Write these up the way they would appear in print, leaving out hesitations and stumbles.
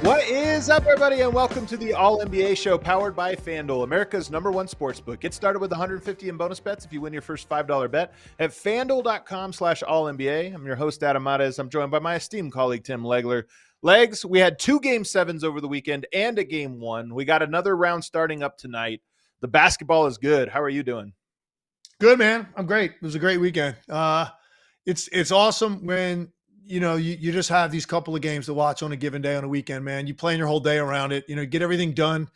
What is up, everybody, and welcome to the All-NBA show powered by FanDuel, America's #1 sportsbook. Get started with $150 in bonus bets if you win your first $5 bet at FanDuel.com/All-NBA. I'm your host, Adam Mares. I'm joined by my esteemed colleague, Tim Legler. Legs, we had 2 Game 7s over the weekend and a Game 1. We got another round starting up tonight. The basketball is good. How are you doing? Good, man. I'm great. It was a great weekend. It's awesome when you just have these couple of games to watch on a given day on a weekend, man. You plan your whole day around it, get everything done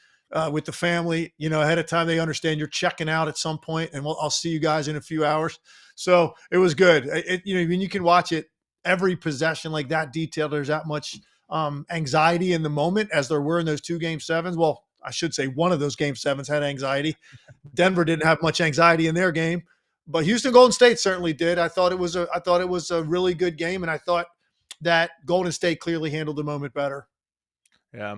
with the family, ahead of time. They understand you're checking out at some point, and I'll see you guys in a few hours. So it was good. When you can watch it, every possession like that detailed, there's that much anxiety in the moment as there were in those 2 Game 7s. Well, I should say one of those Game 7s had anxiety. Denver didn't have much anxiety in their game, but Houston Golden State certainly did. I thought it was a really good game, and I thought that Golden State clearly handled the moment better. Yeah,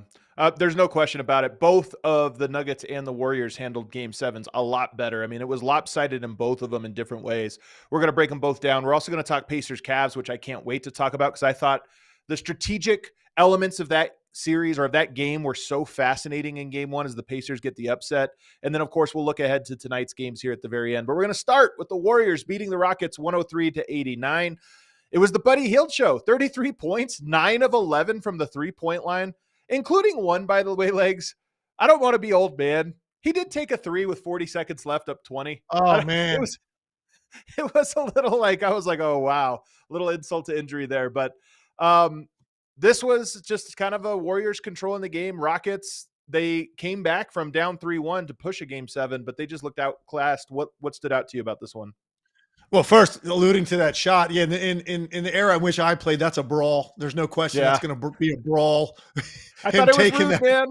there's no question about it. Both of the Nuggets and the Warriors handled Game 7s a lot better. I mean, it was lopsided in both of them in different ways. We're going to break them both down. We're also going to talk Pacers-Cavs, which I can't wait to talk about because I thought the strategic elements of that series or of that game were so fascinating in Game 1 as the Pacers get the upset. And then, of course, we'll look ahead to tonight's games here at the very end. But we're going to start with the Warriors beating the Rockets 103-89. It was the Buddy Hield show. 33 points, 9 of 11 from the three-point line, including one, by the way, Legs. I don't want to be old, man. He did take a 3 with 40 seconds left, up 20. Oh, man. It was a little like, I was like, oh, wow. A little insult to injury there. But this was just kind of a Warriors controlling the game. Rockets, they came back from down 3-1 to push a Game 7, but they just looked outclassed. What stood out to you about this one? Well, first, alluding to that shot, yeah, in the era in which I played, that's a brawl. There's no question that's going to be a brawl. I thought it was rude, man.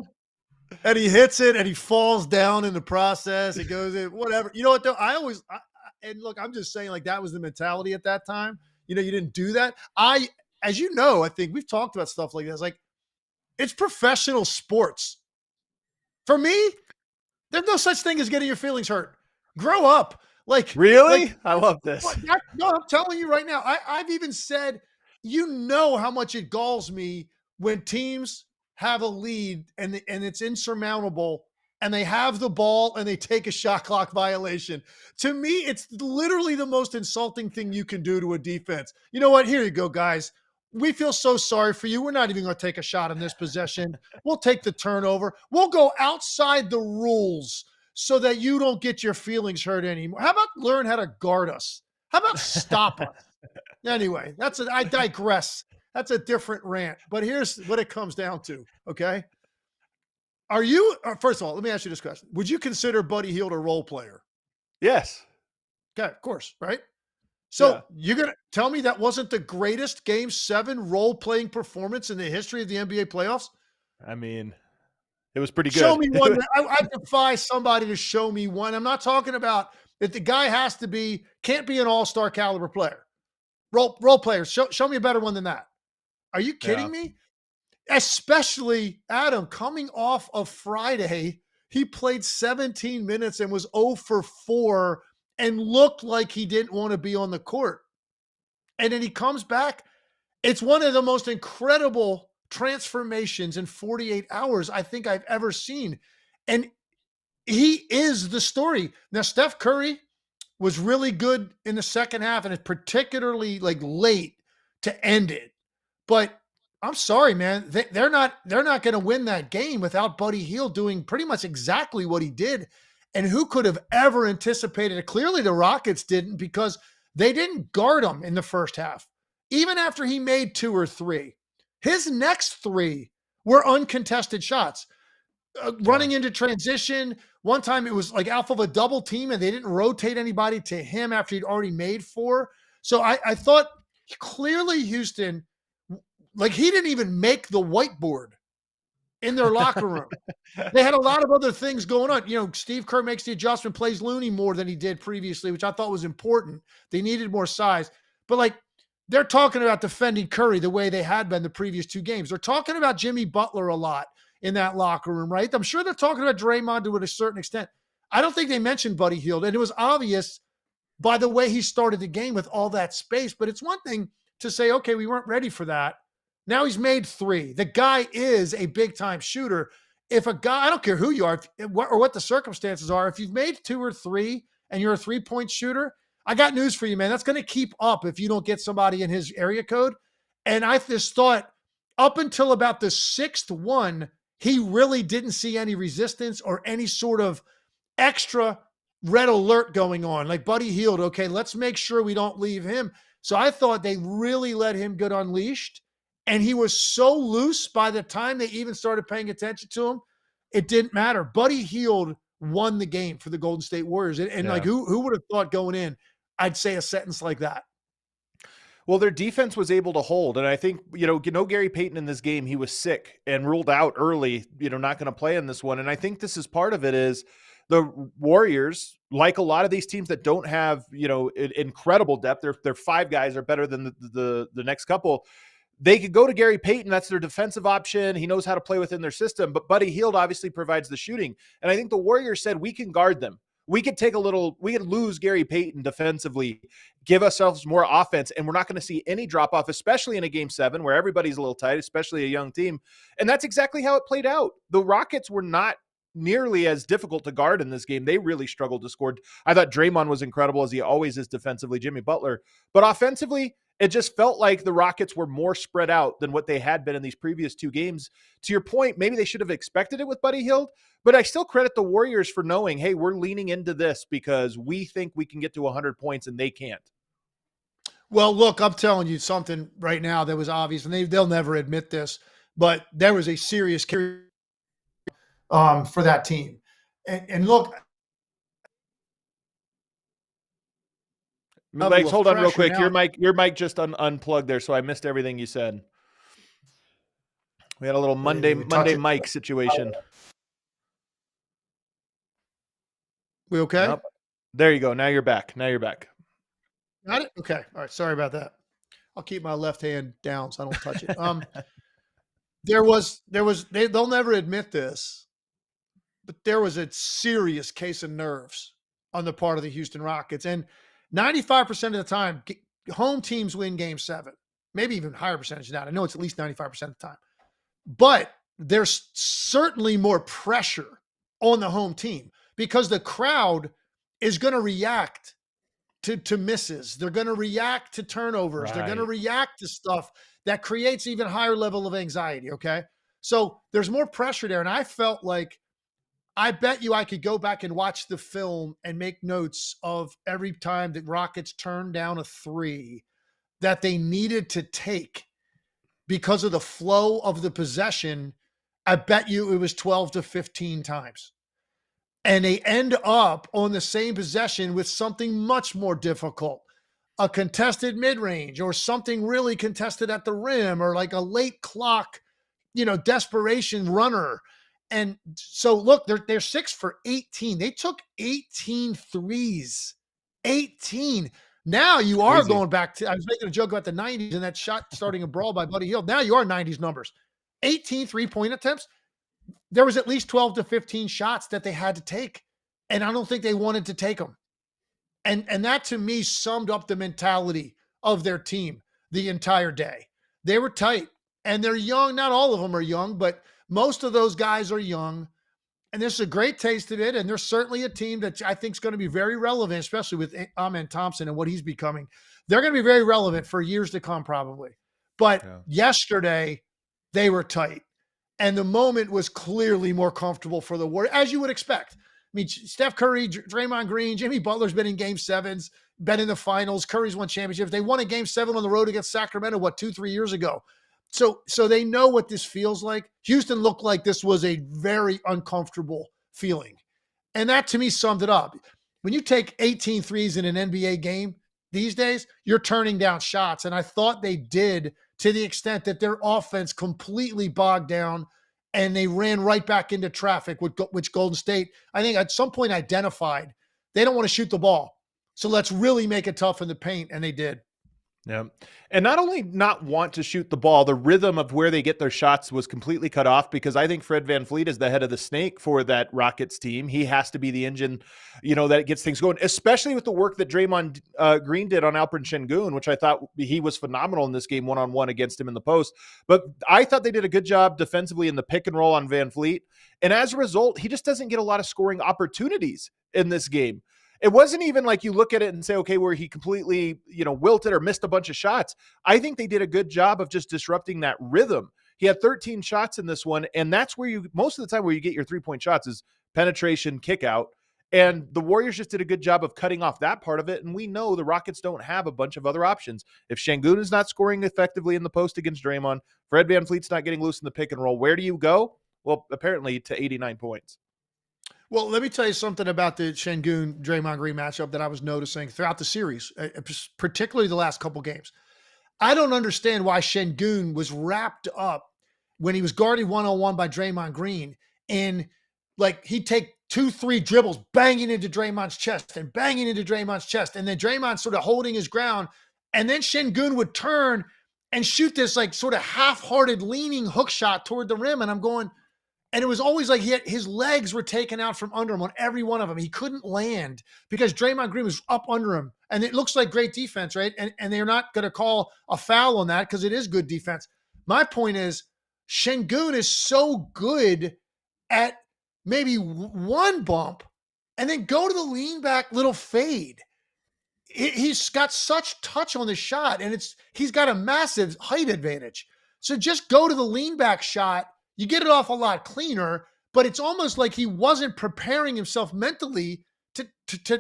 And he hits it, and he falls down in the process. It goes in, whatever. You know what, though? And look, I'm just saying, like, that was the mentality at that time. You didn't do that. As you know, I think we've talked about stuff like this. Like, it's professional sports. For me, there's no such thing as getting your feelings hurt. Grow up. Like, really? I love this. No, I'm telling you right now. I've even said, how much it galls me when teams have a lead and it's insurmountable and they have the ball and they take a shot clock violation. To me, it's literally the most insulting thing you can do to a defense. You know what? Here you go, guys. We feel so sorry for you. We're not even going to take a shot in this possession. We'll take the turnover. We'll go outside the rules so that you don't get your feelings hurt anymore. How about learn how to guard us? How about stop us? Anyway, I digress. That's a different rant. But here's what it comes down to, okay? First of all, let me ask you this question. Would you consider Buddy Hield a role player? Yes. Okay, of course, right? So You're going to tell me that wasn't the greatest Game 7 role-playing performance in the history of the NBA playoffs? I mean, it was pretty good. Show me one. I defy somebody to show me one. I'm not talking about that the guy can't be an all-star caliber player. Role players. Show me a better one than that. Are you kidding me? Especially Adam, coming off of Friday, he played 17 minutes and was 0 for 4 and looked like he didn't want to be on the court. And then he comes back. It's one of the most incredible transformations in 48 hours I think I've ever seen. And he is the story. Now, Steph Curry was really good in the second half, and it's particularly like late to end it. But I'm sorry, man. They're not going to win that game without Buddy Hield doing pretty much exactly what he did. And who could have ever anticipated it? Clearly the Rockets didn't, because they didn't guard him in the first half. Even after he made 2 or 3, his next 3 were uncontested shots. running into transition. One time it was like alpha of a double team and they didn't rotate anybody to him after he'd already made 4. So I thought clearly Houston, like he didn't even make the whiteboard in their locker room. They had a lot of other things going on. You know, Steve Kerr makes the adjustment, plays Looney more than he did previously, which I thought was important. They needed more size. But like they're talking about defending Curry the way they had been the previous 2 games. They're talking about Jimmy Butler a lot in that locker room, right? I'm sure they're talking about Draymond to a certain extent. I don't think they mentioned Buddy Hield, and it was obvious by the way he started the game with all that space. But it's one thing to say, okay, we weren't ready for that. Now he's made 3. The guy is a big-time shooter. If a guy, I don't care who you are or what the circumstances are, if you've made 2 or 3 and you're a 3-point shooter, I got news for you, man. That's going to keep up if you don't get somebody in his area code. And I just thought up until about the 6th one, he really didn't see any resistance or any sort of extra red alert going on. Like Buddy Hield, okay, let's make sure we don't leave him. So I thought they really let him get unleashed. And he was so loose by the time they even started paying attention to him, it didn't matter. Buddy Hield won the game for the Golden State Warriors. And like, who would have thought going in, I'd say a sentence like that? Well, their defense was able to hold. And I think, Gary Payton in this game, he was sick and ruled out early, not going to play in this one. And I think this is part of it is the Warriors, like a lot of these teams that don't have, incredible depth, their 5 guys are better than the next couple. They could go to Gary Payton. That's their defensive option. He knows how to play within their system, but Buddy Hield obviously provides the shooting. And I think the Warriors said, we can guard them. We could lose Gary Payton defensively, give ourselves more offense, and we're not going to see any drop off, especially in a game 7 where everybody's a little tight, especially a young team. And that's exactly how it played out. The Rockets were not nearly as difficult to guard in this game. They really struggled to score. I thought Draymond was incredible, as he always is defensively, Jimmy Butler, but offensively, it just felt like the Rockets were more spread out than what they had been in these previous 2 games. To your point, maybe they should have expected it with Buddy Hield, but I still credit the Warriors for knowing, hey, we're leaning into this because we think we can get to 100 points and they can't. Well, look, I'm telling you something right now that was obvious, and they'll never admit this, but there was a serious carry for that team. And look, Legs, hold on real quick. Now. Your mic just unplugged there, so I missed everything you said. We had a little Monday mic situation. We okay? Nope. There you go. Now you're back. Got it? Okay. All right. Sorry about that. I'll keep my left hand down so I don't touch it. They'll never admit this, but there was a serious case of nerves on the part of the Houston Rockets. And 95% of the time, home teams win game 7, maybe even higher percentage than that. I know it's at least 95% of the time, but there's certainly more pressure on the home team because the crowd is going to react to misses. They're going to react to turnovers. Right. They're going to react to stuff that creates even higher level of anxiety. Okay. So there's more pressure there. And I felt like, I bet you I could go back and watch the film and make notes of every time that Rockets turned down a 3 that they needed to take because of the flow of the possession. I bet you it was 12 to 15 times. And they end up on the same possession with something much more difficult, a contested mid-range or something really contested at the rim or like a late clock, desperation runner. And so look, they're 6 for 18. They took 18 threes. 18. Now you are crazy. Going back to, I was making a joke about the 90s and that shot starting a brawl by Buddy Hield. Now you are 90s numbers. 18 3-point attempts. There was at least 12 to 15 shots that they had to take. And I don't think they wanted to take them. And that to me summed up the mentality of their team the entire day. They were tight and they're young. Not all of them are young, but most of those guys are young, and this is a great taste of it. And there's certainly a team that I think is going to be very relevant, especially with Amen Thompson and what he's becoming. They're going to be very relevant for years to come, probably. But yesterday, they were tight, and the moment was clearly more comfortable for the Warriors, as you would expect. I mean, Steph Curry, Draymond Green, Jimmy Butler's been in game 7s, been in the finals. Curry's won championships. They won a game 7 on the road against Sacramento, 2-3 years ago. So they know what this feels like. Houston looked like this was a very uncomfortable feeling. And that to me summed it up. When you take 18 threes in an NBA game these days, you're turning down shots. And I thought they did, to the extent that their offense completely bogged down and they ran right back into traffic, which Golden State, I think at some point identified they don't want to shoot the ball. So let's really make it tough in the paint. And they did. Yeah. And not only not want to shoot the ball, the rhythm of where they get their shots was completely cut off, because I think Fred VanVleet is the head of the snake for that Rockets team. He has to be the engine, that gets things going, especially with the work that Draymond Green did on Alperen Sengun, which I thought he was phenomenal in this game one-on-one against him in the post. But I thought they did a good job defensively in the pick and roll on VanVleet. And as a result, he just doesn't get a lot of scoring opportunities in this game. It wasn't even like you look at it and say, okay, where he completely, wilted or missed a bunch of shots. I think they did a good job of just disrupting that rhythm. He had 13 shots in this one, and that's where most of the time where you get your 3-point shots is penetration, kick out. And the Warriors just did a good job of cutting off that part of it. And we know the Rockets don't have a bunch of other options. If Sengun is not scoring effectively in the post against Draymond, Fred VanVleet's not getting loose in the pick and roll, where do you go? Well, apparently to 89 points. Well, let me tell you something about the Sengun-Draymond Green matchup that I was noticing throughout the series, particularly the last couple games. I don't understand why Sengun was wrapped up when he was guarded one-on-one by Draymond Green, and he'd take 2-3 dribbles banging into Draymond's chest and banging into Draymond's chest, and then Draymond sort of holding his ground, and then Sengun would turn and shoot this sort of half-hearted leaning hook shot toward the rim, and I'm going – and it was always like his legs were taken out from under him on every one of them. He couldn't land because Draymond Green was up under him. And it looks like great defense, right? And they're not going to call a foul on that because it is good defense. My point is, Sengun is so good at maybe one bump and then go to the lean back little fade. He's got such touch on the shot, and he's got a massive height advantage. So just go to the lean back shot. You get it off a lot cleaner, but it's almost like he wasn't preparing himself mentally to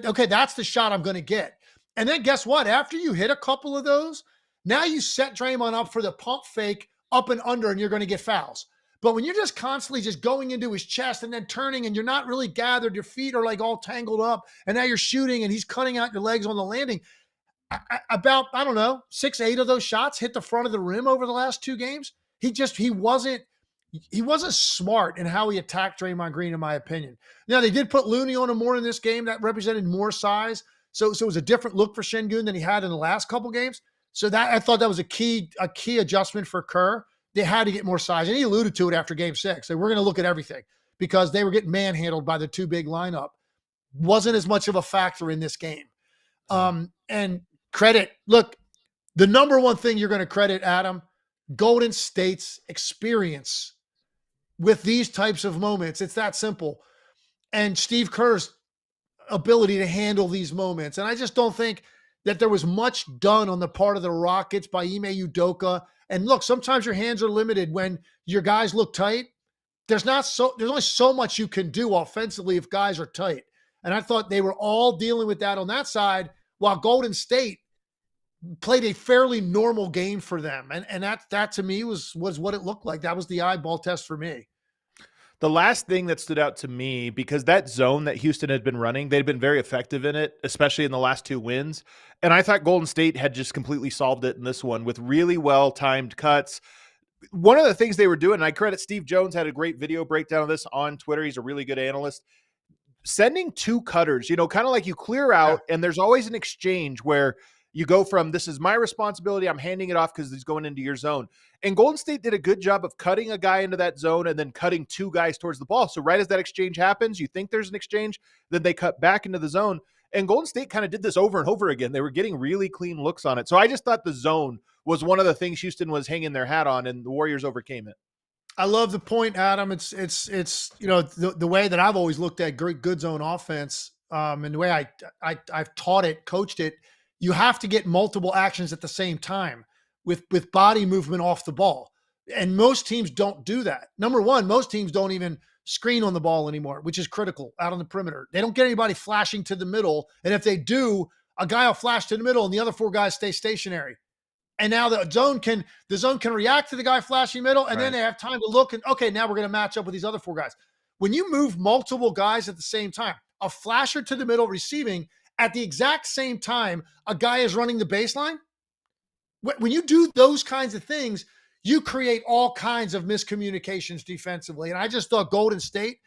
okay, that's the shot I'm going to get. And then guess what? After you hit a couple of those, now you set Draymond up for the pump fake up and under, and you're going to get fouls. But when you're just constantly just going into his chest and then turning, and you're not really gathered, your feet are all tangled up, and now you're shooting and he's cutting out your legs on the landing. About, I don't know, 6-8 of those shots hit the front of the rim over the last 2 games. He wasn't smart in how he attacked Draymond Green, in my opinion. Now, they did put Looney on him more in this game. That represented more size. So it was a different look for Sengun than he had in the last couple games. So that I thought that was a key adjustment for Kerr. They had to get more size. And he alluded to it after game 6. We're going to look at everything because they were getting manhandled by the 2 big lineup. Wasn't as much of a factor in this game. And credit, look, the number one thing you're going to credit, Adam, Golden State's experience with these types of moments. It's that simple. And Steve Kerr's ability to handle these moments. And I just don't think that there was much done on the part of the Rockets by Ime Udoka. And look, sometimes your hands are limited when your guys look tight. There's only so much you can do offensively if guys are tight. And I thought they were all dealing with that on that side, while Golden State played a fairly normal game for them. And that to me was what it looked like. That was the eyeball test for me. The last thing that stood out to me, because that zone that Houston had been running, they'd been very effective in it, especially in the last 2 wins. And I thought Golden State had just completely solved it in this one with really well-timed cuts. One of the things they were doing, and I credit Steve Jones, had a great video breakdown of this on Twitter. He's a really good analyst. Sending 2 cutters, kind of like you clear out, and there's always an exchange where you go from, this is my responsibility, I'm handing it off because he's going into your zone. And Golden State did a good job of cutting a guy into that zone and then cutting 2 guys towards the ball. So right as that exchange happens, you think there's an exchange, then they cut back into the zone. And Golden State kind of did this over and over again. They were getting really clean looks on it. So I just thought the zone was one of the things Houston was hanging their hat on, and the Warriors overcame it. I love the point, Adam. It's the way that I've always looked at good zone offense, and the way I've taught it, coached it. You have to get multiple actions at the same time with body movement off the ball. And most teams don't do that. Number one, most teams don't even screen on the ball anymore, which is critical out on the perimeter. They don't get anybody flashing to the middle. And if they do, a guy will flash to the middle and the other 4 guys stay stationary. And now the zone can react to the guy flashing middle, and then they have time to look and, okay, now we're going to match up with these other 4 guys. When you move multiple guys at the same time, a flasher to the middle receiving at the exact same time a guy is running the baseline, when you do those kinds of things, you create all kinds of miscommunications defensively. And I just thought Golden State,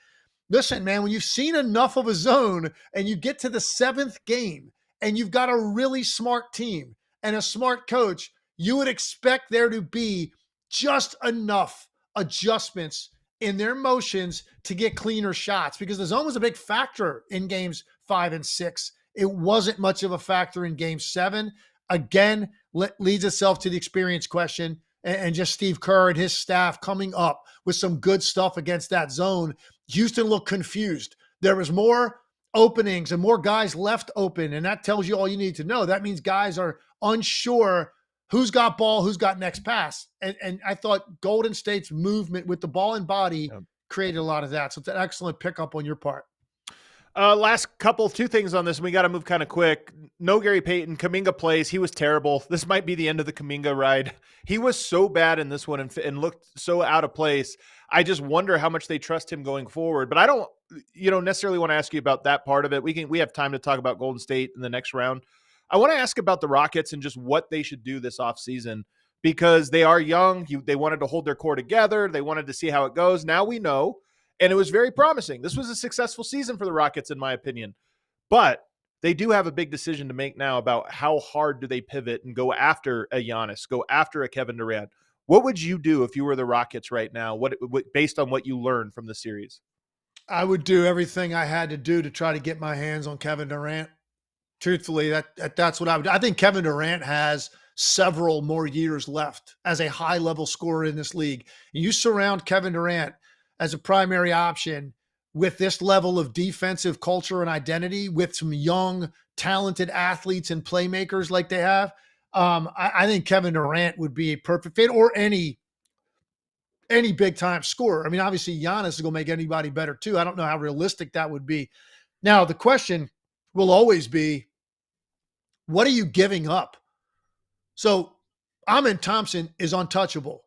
listen, man, when you've seen enough of a zone and you get to the 7th game and you've got a really smart team and a smart coach, you would expect there to be just enough adjustments in their motions to get cleaner shots, because the zone was a big factor in games 5 and 6. It wasn't much of a factor in game 7. Again, leads itself to the experience question, and just Steve Kerr and his staff coming up with some good stuff against that zone. Houston looked confused. There was more openings and more guys left open, and that tells you all you need to know. That means guys are unsure who's got ball, who's got next pass. And I thought Golden State's movement with the ball and body created a lot of that. So it's an excellent pickup on your part. Last two things on this, and we got to move kind of quick. No Gary Payton. Kuminga plays. He was terrible. This might be the end of the Kuminga ride. He was so bad in this one and looked so out of place. I just wonder how much they trust him going forward. But I don't, necessarily want to ask you about that part of it. We have time to talk about Golden State in the next round. I want to ask about the Rockets and just what they should do this offseason, because they are young. They wanted to hold their core together. They wanted to see how it goes. Now we know. And it was very promising. This was a successful season for the Rockets, in my opinion. But they do have a big decision to make now about how hard do they pivot and go after a Giannis, go after a Kevin Durant. What would you do if you were the Rockets right now, what based on what you learned from the series? I would do everything I had to do to try to get my hands on Kevin Durant. Truthfully, that's what I would do. I think Kevin Durant has several more years left as a high-level scorer in this league. And you surround Kevin Durant as a primary option with this level of defensive culture and identity, with some young, talented athletes and playmakers like they have, I think Kevin Durant would be a perfect fit, or any big-time scorer. I mean, obviously, Giannis is going to make anybody better too. I don't know how realistic that would be. Now, the question will always be, what are you giving up? So, Amen Thompson is untouchable.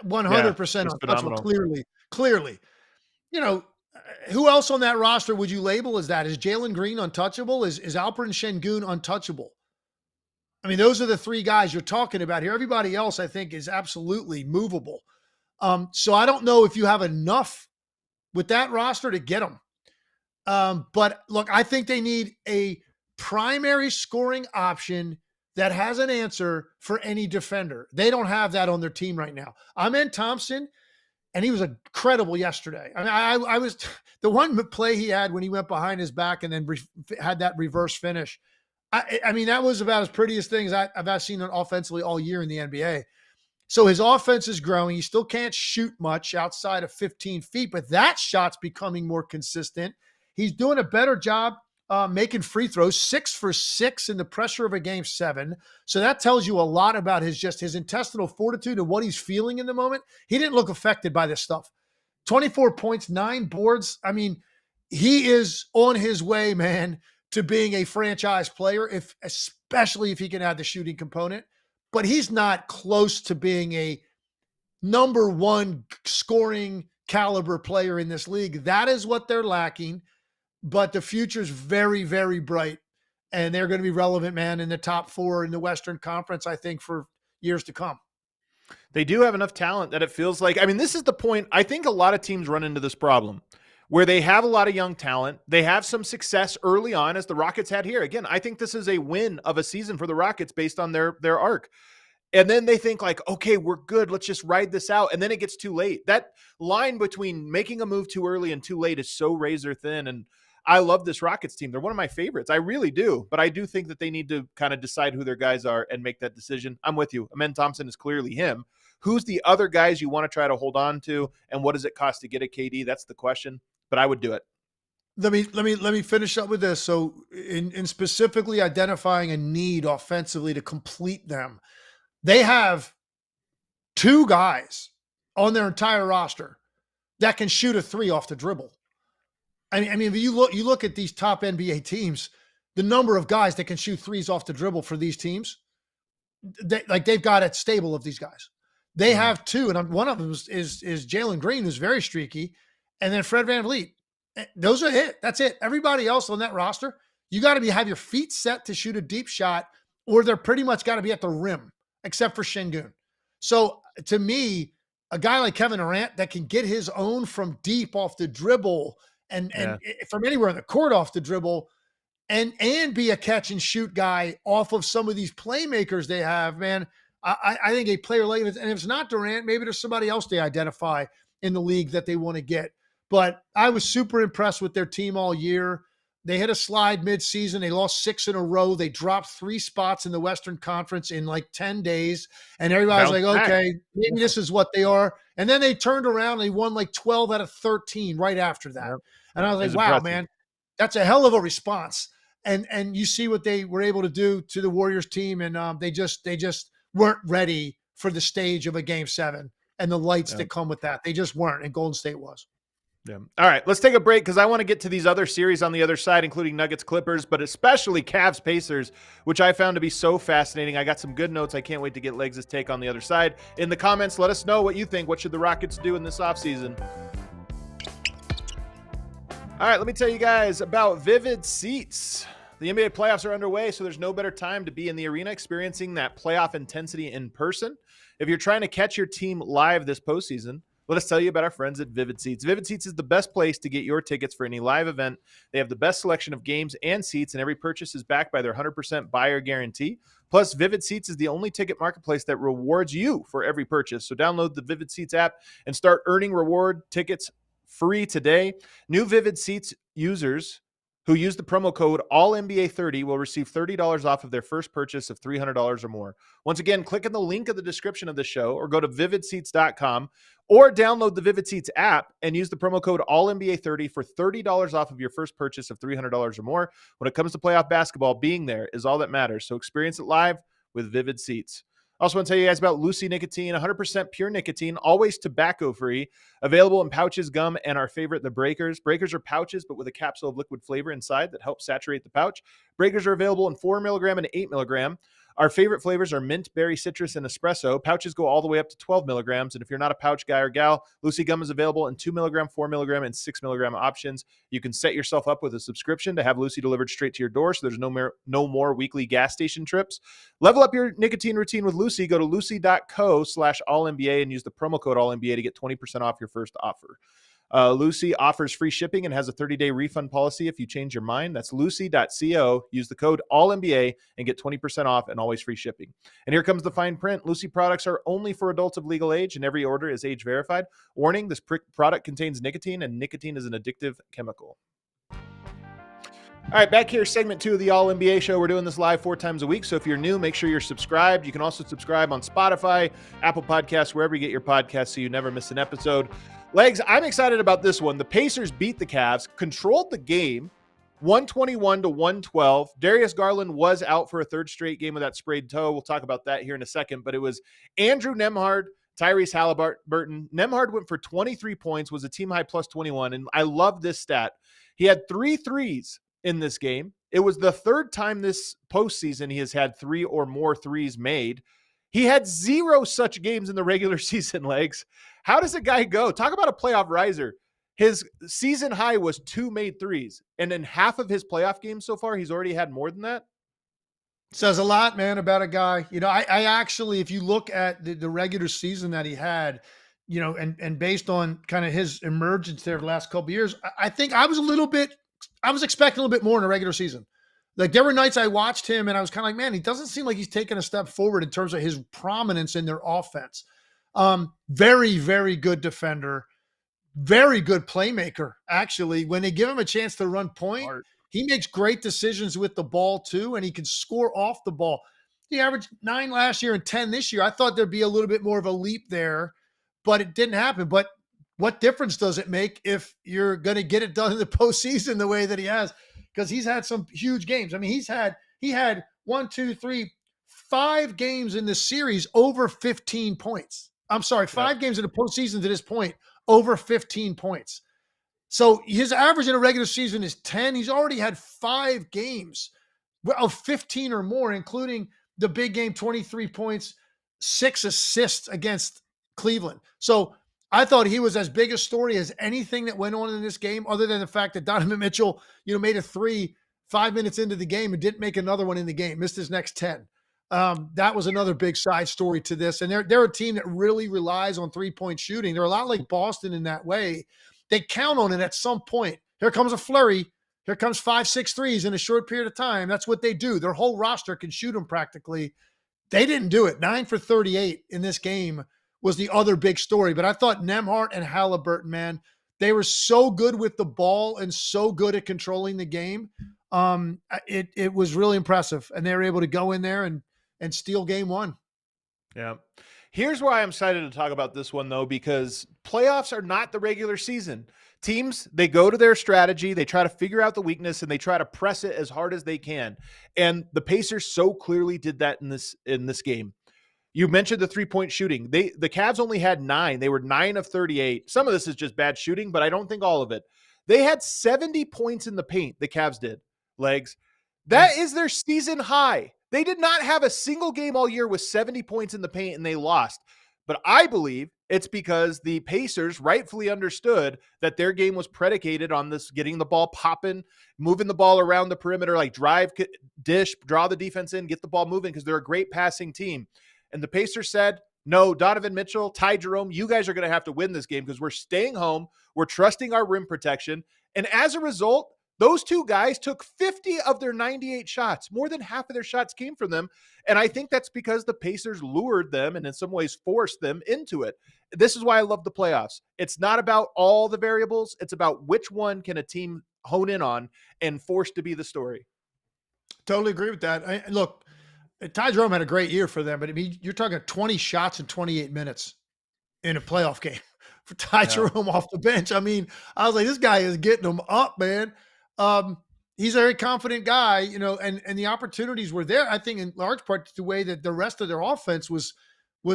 100% untouchable, clearly. Who else on that roster would you label as that? Is Jalen Green untouchable? Is Alperen Sengun untouchable? I mean, those are the 3 guys you're talking about here. Everybody else, I think, is absolutely movable. So I don't know if you have enough with that roster to get them. But look, I think they need a primary scoring option that has an answer for any defender. They don't have that on their team right now. Amen Thompson, and he was incredible yesterday. I mean, I was the one play he had when he went behind his back and then had that reverse finish. I mean, that was about as prettiest thing as I've seen offensively all year in the NBA. So his offense is growing. He still can't shoot much outside of 15 feet, but that shot's becoming more consistent. He's doing a better job making free throws, 6 for 6 in the pressure of a game 7. So that tells you a lot about his intestinal fortitude and what he's feeling in the moment. He didn't look affected by this stuff. 24 points, 9 boards. I mean, he is on his way, man, to being a franchise player, especially if he can add the shooting component. But he's not close to being a number 1 scoring caliber player in this league. That is what they're lacking. But the future's very, very bright, and they're going to be relevant, man, in the top 4 in the Western Conference, I think, for years to come. They do have enough talent that it feels like, I mean, this is the point. I think a lot of teams run into this problem where they have a lot of young talent. They have some success early on, as the Rockets had here. Again, I think this is a win of a season for the Rockets based on their arc. And then they think like, okay, we're good. Let's just ride this out. And then it gets too late. That line between making a move too early and too late is so razor thin. And I love this Rockets team. They're one of my favorites. I really do. But I do think that they need to kind of decide who their guys are and make that decision. I'm with you. Amen Thompson is clearly him. Who's the other guys you want to try to hold on to? And what does it cost to get a KD? That's the question. But I would do it. Let me finish up with this. So in specifically identifying a need offensively to complete them, they have 2 guys on their entire roster that can shoot a 3 off the dribble. I mean, if you look at these top NBA teams, the number of guys that can shoot 3s off the dribble for these teams, they've got a stable of these guys. They have two, and one of them is Jalen Green, who's very streaky, and then Fred VanVleet. Those are it. That's it. Everybody else on that roster, you got to have your feet set to shoot a deep shot, or they're pretty much got to be at the rim, except for Sengun. So to me, a guy like Kevin Durant that can get his own from deep off the dribble and from anywhere in the court off the dribble, and be a catch and shoot guy off of some of these playmakers they have, man. I think a player like this, and if it's not Durant, maybe there's somebody else they identify in the league that they want to get. But I was super impressed with their team all year. They hit a slide midseason. They lost 6 in a row. They dropped 3 spots in the Western Conference in like 10 days. And everybody's like, okay, maybe this is what they are. And then they turned around and they won like 12 out of 13 right after that. Yep. And I was like, wow, man, that's a hell of a response. And you see what they were able to do to the Warriors team. And they just weren't ready for the stage of a Game 7 and the lights that come with that. They just weren't, and Golden State was. Yeah. All right, let's take a break because I want to get to these other series on the other side, including Nuggets Clippers, but especially Cavs Pacers, which I found to be so fascinating. I got some good notes. I can't wait to get Legs' take on the other side. In the comments, let us know what you think. What should the Rockets do in this offseason? All right, let me tell you guys about Vivid Seats. The NBA playoffs are underway, so there's no better time to be in the arena experiencing that playoff intensity in person. If you're trying to catch your team live this postseason, let us tell you about our friends at Vivid Seats. Vivid Seats is the best place to get your tickets for any live event. They have the best selection of games and seats, and every purchase is backed by their 100% buyer guarantee. Plus, Vivid Seats is the only ticket marketplace that rewards you for every purchase. So download the Vivid Seats app and start earning reward tickets free today. New Vivid Seats users who use the promo code ALLNBA30 will receive $30 off of their first purchase of $300 or more. Once again, click on the link in the description of the show or go to vividseats.com or download the Vivid Seats app and use the promo code ALLNBA30 for $30 off of your first purchase of $300 or more. When it comes to playoff basketball, being there is all that matters. So experience it live with Vivid Seats. I also want to tell you guys about Lucy Nicotine, 100% pure nicotine, always tobacco-free, available in pouches, gum, and our favorite, the Breakers. Breakers are pouches, but with a capsule of liquid flavor inside that helps saturate the pouch. Breakers are available in 4 milligram and 8 milligram. Our favorite flavors are mint, berry, citrus, and espresso. Pouches go all the way up to 12 milligrams. And if you're not a pouch guy or gal, Lucy Gum is available in 2 milligram, 4 milligram, and 6 milligram options. You can set yourself up with a subscription to have Lucy delivered straight to your door, so there's no more weekly gas station trips. Level up your nicotine routine with Lucy. Go to lucy.co/allnba and use the promo code ALLNBA to get 20% off your first offer. Lucy offers free shipping and has a 30-day refund policy if you change your mind. That's lucy.co. Use the code ALLNBA and get 20% off and always free shipping. And here comes the fine print. Lucy products are only for adults of legal age, and every order is age verified. Warning, this product contains nicotine, and nicotine is an addictive chemical. All right, back here, segment 2 of the All NBA show. We're doing this live 4 times a week, so if you're new, make sure you're subscribed. You can also subscribe on Spotify, Apple Podcasts, wherever you get your podcasts so you never miss an episode. Legs, I'm excited about this one. The Pacers beat the Cavs, controlled the game, 121-112. Darius Garland was out for a 3rd straight game with that sprayed toe. We'll talk about that here in a second, but it was Andrew Nembhard, Tyrese Haliburton. Nembhard went for 23 points, was a team high plus 21, and I love this stat. He had 3 threes in this game. It was the 3rd time this postseason he has had 3 or more threes made. He had 0 such games in the regular season, Legs. How does a guy go? Talk about a playoff riser. His season high was 2 made threes, and in half of his playoff games so far, he's already had more than that. Says a lot, man, about a guy. You know, I actually, if you look at the regular season that he had, you know, and based on kind of his emergence there the last couple of years, I think I was expecting a little bit more in the regular season. Like there were nights I watched him and I was kind of like, man, he doesn't seem like he's taken a step forward in terms of his prominence in their offense. Very, very good defender, very good playmaker. Actually, when they give him a chance to run point, he makes great decisions with the ball too, and he can score off the ball. He averaged 9 last year and 10 this year. I thought there'd be a little bit more of a leap there, but it didn't happen. But what difference does it make if you're going to get it done in the postseason the way that he has? Because he's had some huge games. I mean, he had 5 games in this series over 15 points. I'm sorry, 5 games in the postseason to this point over 15 points. So his average in a regular season is 10. He's already had 5 games of 15 or more, including the big game, 23 points, 6 assists against Cleveland. So I thought he was as big a story as anything that went on in this game, other than the fact that Donovan Mitchell, made a 3 5 minutes into the game and didn't make another one in the game, missed his next 10. That was another big side story to this. And they're a team that really relies on 3-point shooting. They're a lot like Boston in that way. They count on it at some point. Here comes a flurry. Here comes 5, 6 threes in a short period of time. That's what they do. Their whole roster can shoot them practically. They didn't do it. 9 for 38 in this game was the other big story. But I thought Nembhard and Haliburton, man, they were so good with the ball and so good at controlling the game. It was really impressive. And they were able to go in there and steal game 1. Yeah. Here's why I'm excited to talk about this one, though, because playoffs are not the regular season. Teams, they go to their strategy, they try to figure out the weakness, and they try to press it as hard as they can. And the Pacers so clearly did that in this game. You mentioned the 3-point shooting. The Cavs only had 9. They were 9 of 38. Some of this is just bad shooting, but I don't think all of it. They had 70 points in the paint, the Cavs did, Legs. That is their season high. They did not have a single game all year with 70 points in the paint, and they lost. But I believe it's because the Pacers rightfully understood that their game was predicated on this getting the ball popping, moving the ball around the perimeter, like drive, dish, draw the defense in, get the ball moving, because they're a great passing team. And the Pacers said, no, Donovan Mitchell, Ty Jerome, you guys are going to have to win this game because we're staying home. We're trusting our rim protection. And as a result, those two guys took 50 of their 98 shots. More than half of their shots came from them. And I think that's because the Pacers lured them and in some ways forced them into it. This is why I love the playoffs. It's not about all the variables. It's about which one can a team hone in on and force to be the story. Totally agree with that. Look, Ty Jerome had a great year for them, but I mean, you're talking 20 shots in 28 minutes in a playoff game for Ty Jerome off the bench. I mean, I was like, this guy is getting them up, man. He's a very confident guy, and the opportunities were there. I think in large part the way that the rest of their offense was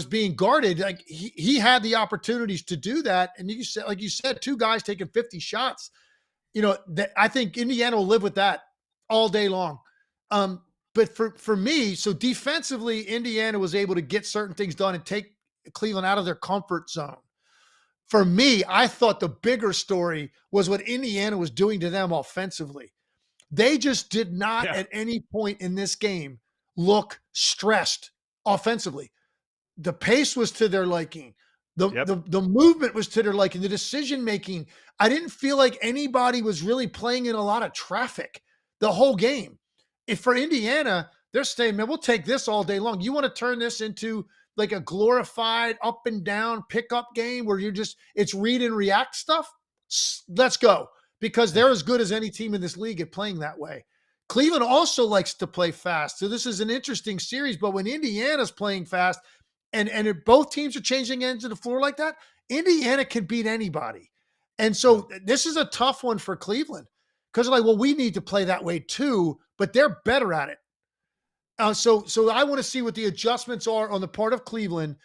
being guarded. Like he had the opportunities to do that. And you said, like you said, 2 guys taking 50 shots, I think Indiana will live with that all day long. But for me, so defensively, Indiana was able to get certain things done and take Cleveland out of their comfort zone. For me, I thought the bigger story was what Indiana was doing to them offensively. They just did not at any point in this game look stressed offensively. The pace was to their liking. The movement was to their liking. The decision-making, I didn't feel like anybody was really playing in a lot of traffic the whole game. If for Indiana, they're saying, man, we'll take this all day long. You want to turn this into like a glorified up and down pickup game where it's read and react stuff? Let's go. Because they're as good as any team in this league at playing that way. Cleveland also likes to play fast. So this is an interesting series, but when Indiana's playing fast and if both teams are changing ends of the floor like that, Indiana can beat anybody. And so this is a tough one for Cleveland because they're like, well, we need to play that way too, but they're better at it. So I want to see what the adjustments are on the part of Cleveland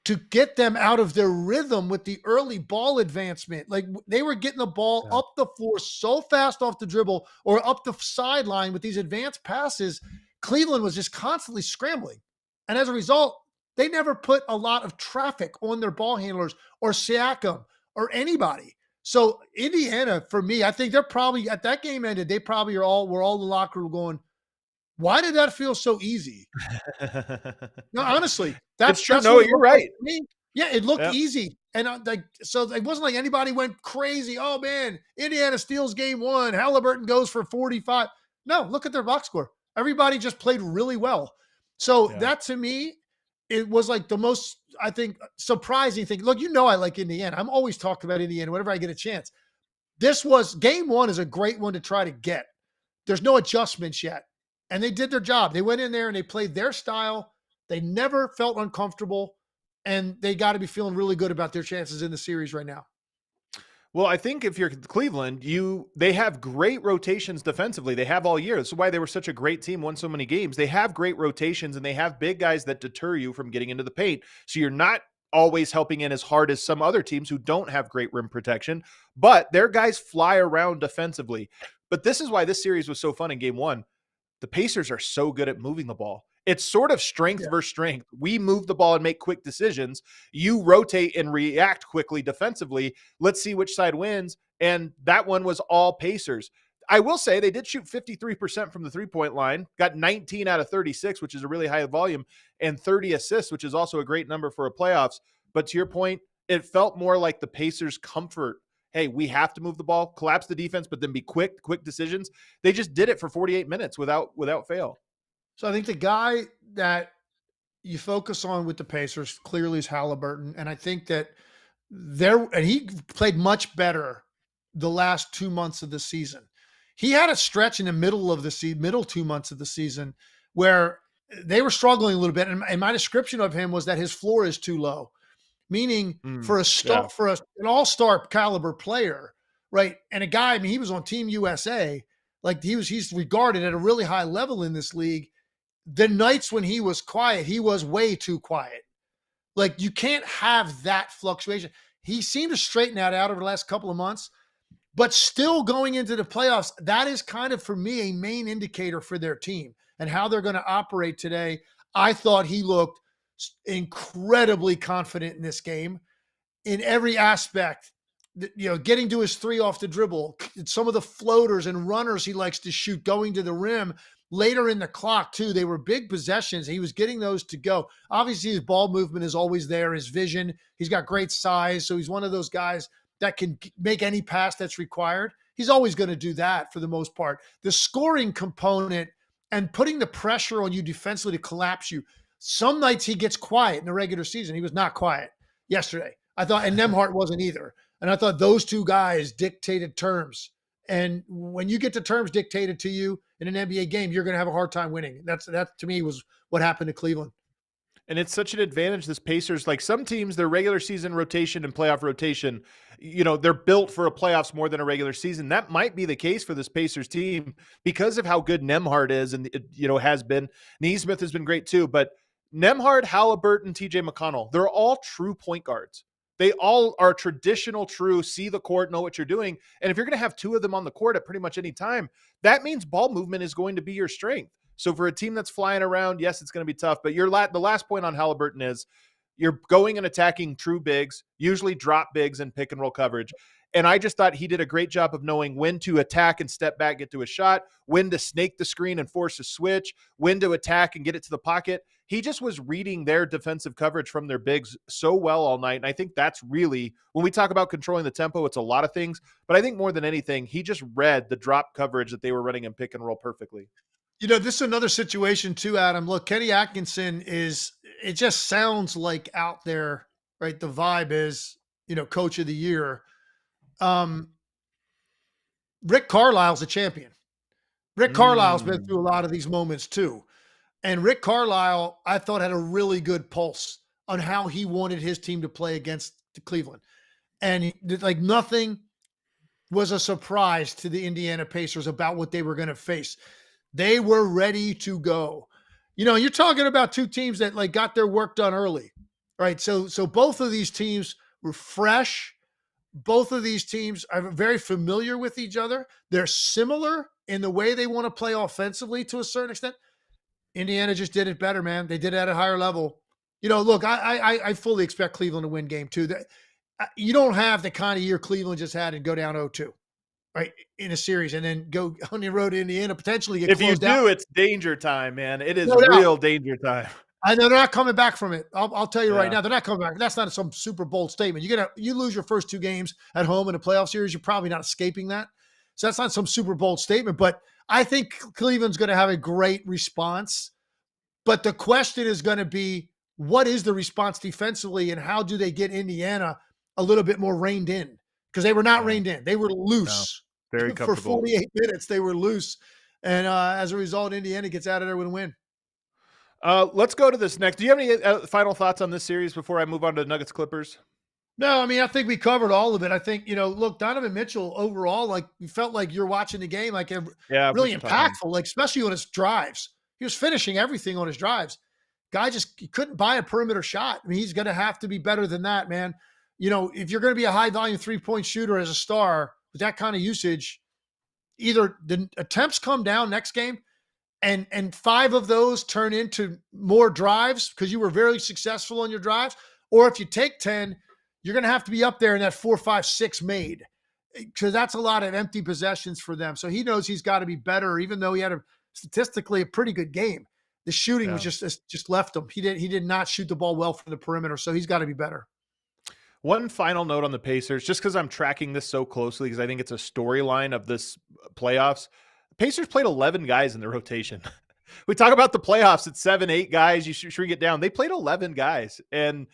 to get them out of their rhythm with the early ball advancement. Like they were getting the ball up the floor so fast off the dribble or up the sideline with these advanced passes. Cleveland was just constantly scrambling. And as a result, they never put a lot of traffic on their ball handlers or Siakam or anybody. So Indiana, for me, I think they're probably at that game ended. They probably were all in the locker room going, why did that feel so easy? No, honestly, that's true. No, you're right. Yeah, it looked easy. And so it wasn't like anybody went crazy. Oh man, Indiana steals game 1. Haliburton goes for 45. No, look at their box score. Everybody just played really well. So that to me, it was like the most, I think, surprising thing. Look, I like Indiana. I'm always talking about Indiana whenever I get a chance. This was game 1 is a great one to try to get. There's no adjustments yet. And they did their job. They went in there and they played their style. They never felt uncomfortable. And they got to be feeling really good about their chances in the series right now. Well, I think if you're Cleveland, they have great rotations defensively. They have all year. That's why they were such a great team, won so many games. They have great rotations, and they have big guys that deter you from getting into the paint. So you're not always helping in as hard as some other teams who don't have great rim protection, but their guys fly around defensively. But this is why this series was so fun in game 1. The Pacers are so good at moving the ball. It's sort of strength Yeah. versus strength. We move the ball and make quick decisions. You rotate and react quickly defensively. Let's see which side wins. And that one was all Pacers. I will say they did shoot 53% from the three-point line, got 19 out of 36, which is a really high volume, and 30 assists, which is also a great number for a playoffs. But to your point, it felt more like the Pacers' comfort. Hey, we have to move the ball, collapse the defense, but then be quick decisions. They just did it for 48 minutes without fail. So I think the guy that you focus on with the Pacers clearly is Haliburton. And I think that he played much better the last 2 months of the season. He had a stretch in the middle 2 months of the season where they were struggling a little bit. And my description of him was that his floor is too low, meaning for an all-star caliber player, right? And a guy, I mean, he was on Team USA, like he's regarded at a really high level in this league. The nights when he was quiet, he was way too quiet. Like you can't have that fluctuation. He seemed to straighten that out over the last couple of months, but still going into the playoffs, that is kind of for me a main indicator for their team and how they're going to operate today. I thought he looked incredibly confident in this game in every aspect. You know, getting to his three off the dribble, some of the floaters and runners he likes to shoot going to the rim later in the clock too. They were big possessions. He was getting those to go. Obviously his ball movement is always there. His vision, he's got great size. So he's one of those guys that can make any pass that's required. He's always going to do that for the most part. The scoring component and putting the pressure on you defensively to collapse you. Some nights he gets quiet in the regular season. He was not quiet yesterday. I thought, and Nembhard wasn't either. And I thought those two guys dictated terms. And when you get the terms dictated to you in an NBA game, you're going to have a hard time winning. That to me was what happened to Cleveland. And it's such an advantage, this Pacers, like some teams, their regular season rotation and playoff rotation, you know, they're built for a playoffs more than a regular season. That might be the case for this Pacers team because of how good Nembhard is and, you know, has been. Nesmith has been great too, but Nembhard, Haliburton, TJ McConnell, they're all true point guards. They all are traditional, true, see the court, know what you're doing. And if you're going to have two of them on the court at pretty much any time, that means ball movement is going to be your strength. So for a team that's flying around, yes, it's going to be tough. But the last point on Haliburton is you're going and attacking true bigs, usually drop bigs and pick and roll coverage. And I just thought he did a great job of knowing when to attack and step back, get to a shot, when to snake the screen and force a switch, when to attack and get it to the pocket. He just was reading their defensive coverage from their bigs so well all night. And I think that's really, when we talk about controlling the tempo, it's a lot of things. But I think more than anything, he just read the drop coverage that they were running in pick and roll perfectly. You know, this is another situation too, Adam. Look, Kenny Atkinson it just sounds like out there, right? The vibe is, you know, coach of the year. Rick Carlisle's a champion. Rick Carlisle's been through a lot of these moments too. And Rick Carlisle, I thought, had a really good pulse on how he wanted his team to play against Cleveland. And like nothing was a surprise to the Indiana Pacers about what they were going to face. They were ready to go. You know, you're talking about two teams that like got their work done early, right? So both of these teams were fresh. Both of these teams are very familiar with each other. They're similar in the way they want to play offensively to a certain extent. Indiana just did it better, man. They did it at a higher level. You know, look, I fully expect Cleveland to win game two. You don't have the kind of year Cleveland just had and go down 0-2, right, in a series and then go on the road to Indiana, potentially get closed out. If you do, it's danger time, man. It is real danger time. I know they're not coming back from it. I'll tell you right now, they're not coming back. That's not some super bold statement. You lose your first two games at home in a playoff series, you're probably not escaping that. So that's not some super bold statement, but I think Cleveland's going to have a great response. But the question is going to be, what is the response defensively and how do they get Indiana a little bit more reined in? Because they were not reined in. They were loose. No, very comfortable. For 48 minutes, they were loose. And as a result, Indiana gets out of there with a win. Let's go to this next. Do you have any final thoughts on this series before I move on to Nuggets Clippers? No, I mean, I think we covered all of it. I think, you know, look, Donovan Mitchell overall, like you felt like you're watching the game, like really impactful, like especially on his drives. He was finishing everything on his drives. Guy he couldn't buy a perimeter shot. I mean, he's going to have to be better than that, man. You know, if you're going to be a high volume 3-point shooter as a star with that kind of usage, either the attempts come down next game and 5 of those turn into more drives because you were very successful on your drives, or if you take 10, you're going to have to be up there in that 4, 5, 6 made, because that's a lot of empty possessions for them. So he knows he's got to be better, even though he had statistically a pretty good game. The shooting was just left him. He did not shoot the ball well from the perimeter, so he's got to be better. One final note on the Pacers, just because I'm tracking this so closely, because I think it's a storyline of this playoffs. The Pacers played 11 guys in the rotation. We talk about the playoffs, it's 7, 8 guys. You shrink it down. They played 11 guys. And,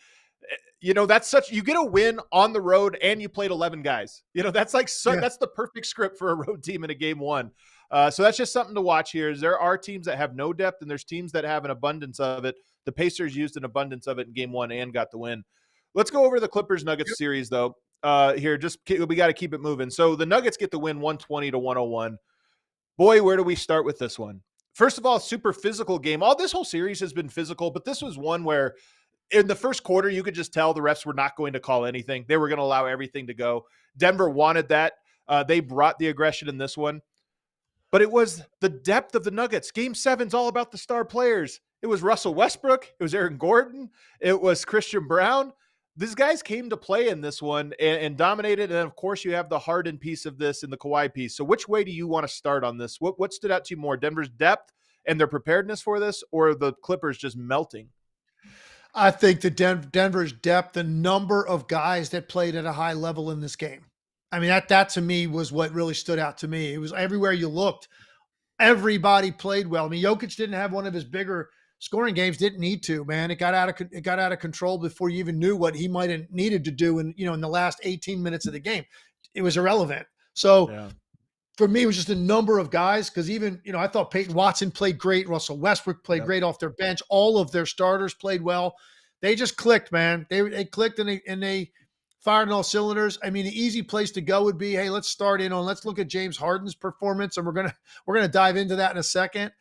you get a win on the road and you played 11 guys. That's that's the perfect script for a road team in a game one. So that's just something to watch here. There are teams that have no depth and there's teams that have an abundance of it. The Pacers used an abundance of it in game one and got the win. Let's go over the Clippers Nuggets series though. Here, we got to keep it moving. So the Nuggets get the win 120-101. Boy, where do we start with this one? First of all, super physical game. This whole series has been physical, but this was one where in the first quarter, you could just tell the refs were not going to call anything. They were going to allow everything to go. Denver wanted that. They brought the aggression in this one. But it was the depth of the Nuggets. Game 7's all about the star players. It was Russell Westbrook. It was Aaron Gordon. It was Christian Brown. These guys came to play in this one and dominated. And of course, you have the Harden piece of this and the Kawhi piece. So which way do you want to start on this? What stood out to you more, Denver's depth and their preparedness for this, or the Clippers just melting? I think the Denver's depth, the number of guys that played at a high level in this game. I mean, that to me was what really stood out to me. It was everywhere you looked, everybody played well. I mean, Jokic didn't have one of his bigger scoring games, didn't need to, man. It got out of control before you even knew what he might have needed to do in the last 18 minutes of the game. It was irrelevant. So for me, it was just a number of guys, because even, I thought Peyton Watson played great. Russell Westbrook played great off their bench. All of their starters played well. They just clicked, man. They clicked and they fired on all cylinders. I mean, the easy place to go would be, hey, let's look at James Harden's performance, and we're gonna dive into that in a second.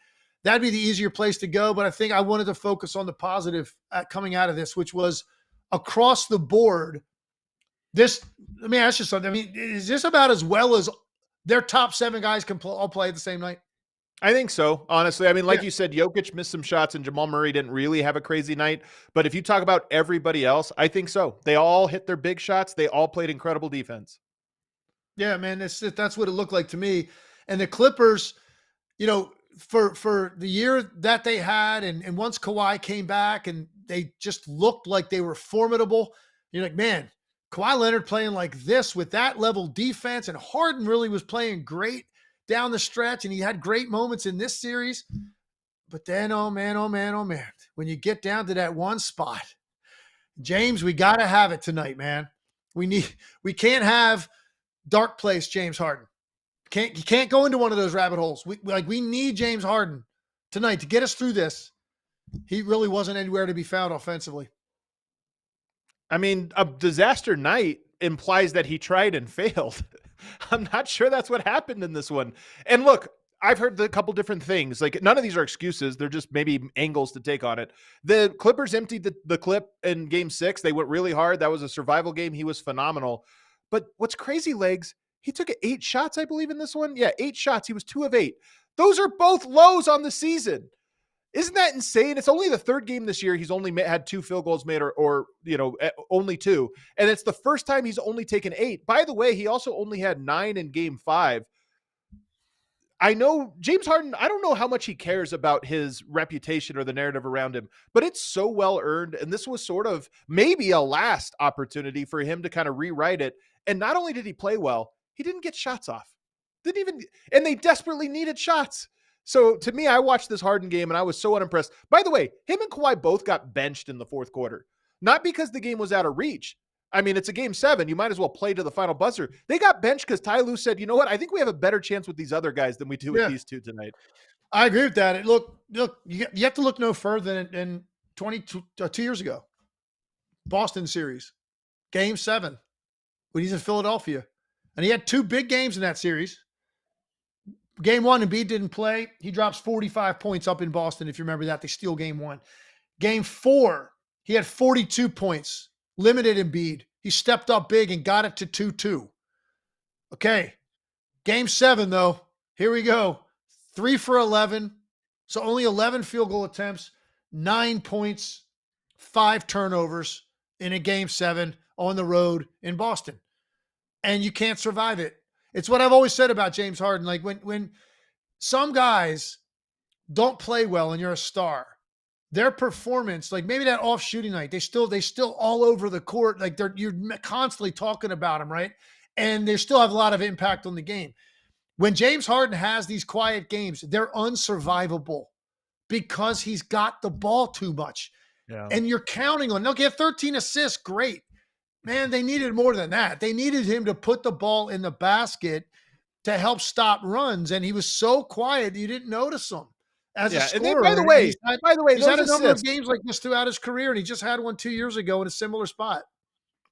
That'd be the easier place to go. But I think I wanted to focus on the positive coming out of this, which was across the board. Let me ask you something. I mean, is this about as well as their top 7 guys can all play at the same night? I think so, honestly. I mean, like you said, Jokic missed some shots and Jamal Murray didn't really have a crazy night. But if you talk about everybody else, I think so. They all hit their big shots. They all played incredible defense. Yeah, man, that's what it looked like to me. And the Clippers, for the year that they had, and once Kawhi came back and they just looked like they were formidable, you're like, man, Kawhi Leonard playing like this with that level defense, and Harden really was playing great down the stretch, and he had great moments in this series. But then, oh man, when you get down to that one spot, James, we got to have it tonight, man. We can't have dark place James Harden. You can't go into one of those rabbit holes. We need James Harden tonight to get us through this. He really wasn't anywhere to be found offensively. I mean, a disaster night implies that he tried and failed. I'm not sure that's what happened in this one. And look, I've heard a couple different things. Like, none of these are excuses. They're just maybe angles to take on it. The Clippers emptied the clip in game 6. They went really hard. That was a survival game. He was phenomenal. But what's crazy, Legs, he took 8 shots, I believe, in this one. Yeah, 8 shots. He was 2 of 8. Those are both lows on the season. Isn't that insane? It's only the 3rd game this year he's only had 2 field goals made, or only 2. And it's the first time he's only taken 8. By the way, he also only had 9 in game 5. I know James Harden, I don't know how much he cares about his reputation or the narrative around him, but it's so well earned. And this was sort of maybe a last opportunity for him to kind of rewrite it. And not only did he play well, he didn't get shots off. And they desperately needed shots. So to me, I watched this Harden game and I was so unimpressed. By the way, him and Kawhi both got benched in the 4th quarter, not because the game was out of reach. I mean, it's a game 7. You might as well play to the final buzzer. They got benched because Ty Lue said, you know what? I think we have a better chance with these other guys than we do with these 2 tonight. I agree with that. Look, you have to look no further than 2 years ago. Boston series, game 7, when he's in Philadelphia. And he had 2 big games in that series. Game 1, Embiid didn't play. He drops 45 points up in Boston. If you remember that, they steal game 1. Game 4, he had 42 points. Limited Embiid. He stepped up big and got it to 2-2. Okay. Game 7, though. Here we go. 3 for 11. So only 11 field goal attempts, 9 points, 5 turnovers in a game 7 on the road in Boston. And you can't survive it. It's what I've always said about James Harden. Like when some guys don't play well and you're a star, their performance, like maybe that off shooting night, they still all over the court. Like you're constantly talking about them, right? And they still have a lot of impact on the game. When James Harden has these quiet games, they're unsurvivable because he's got the ball too much. Yeah. And you're counting on, okay, 13 assists, great. Man, they needed more than that. They needed him to put the ball in the basket to help stop runs. And he was so quiet, you didn't notice him as a scorer. And by the way, he's had a number of games like this throughout his career, and he just had one 2 years ago in a similar spot.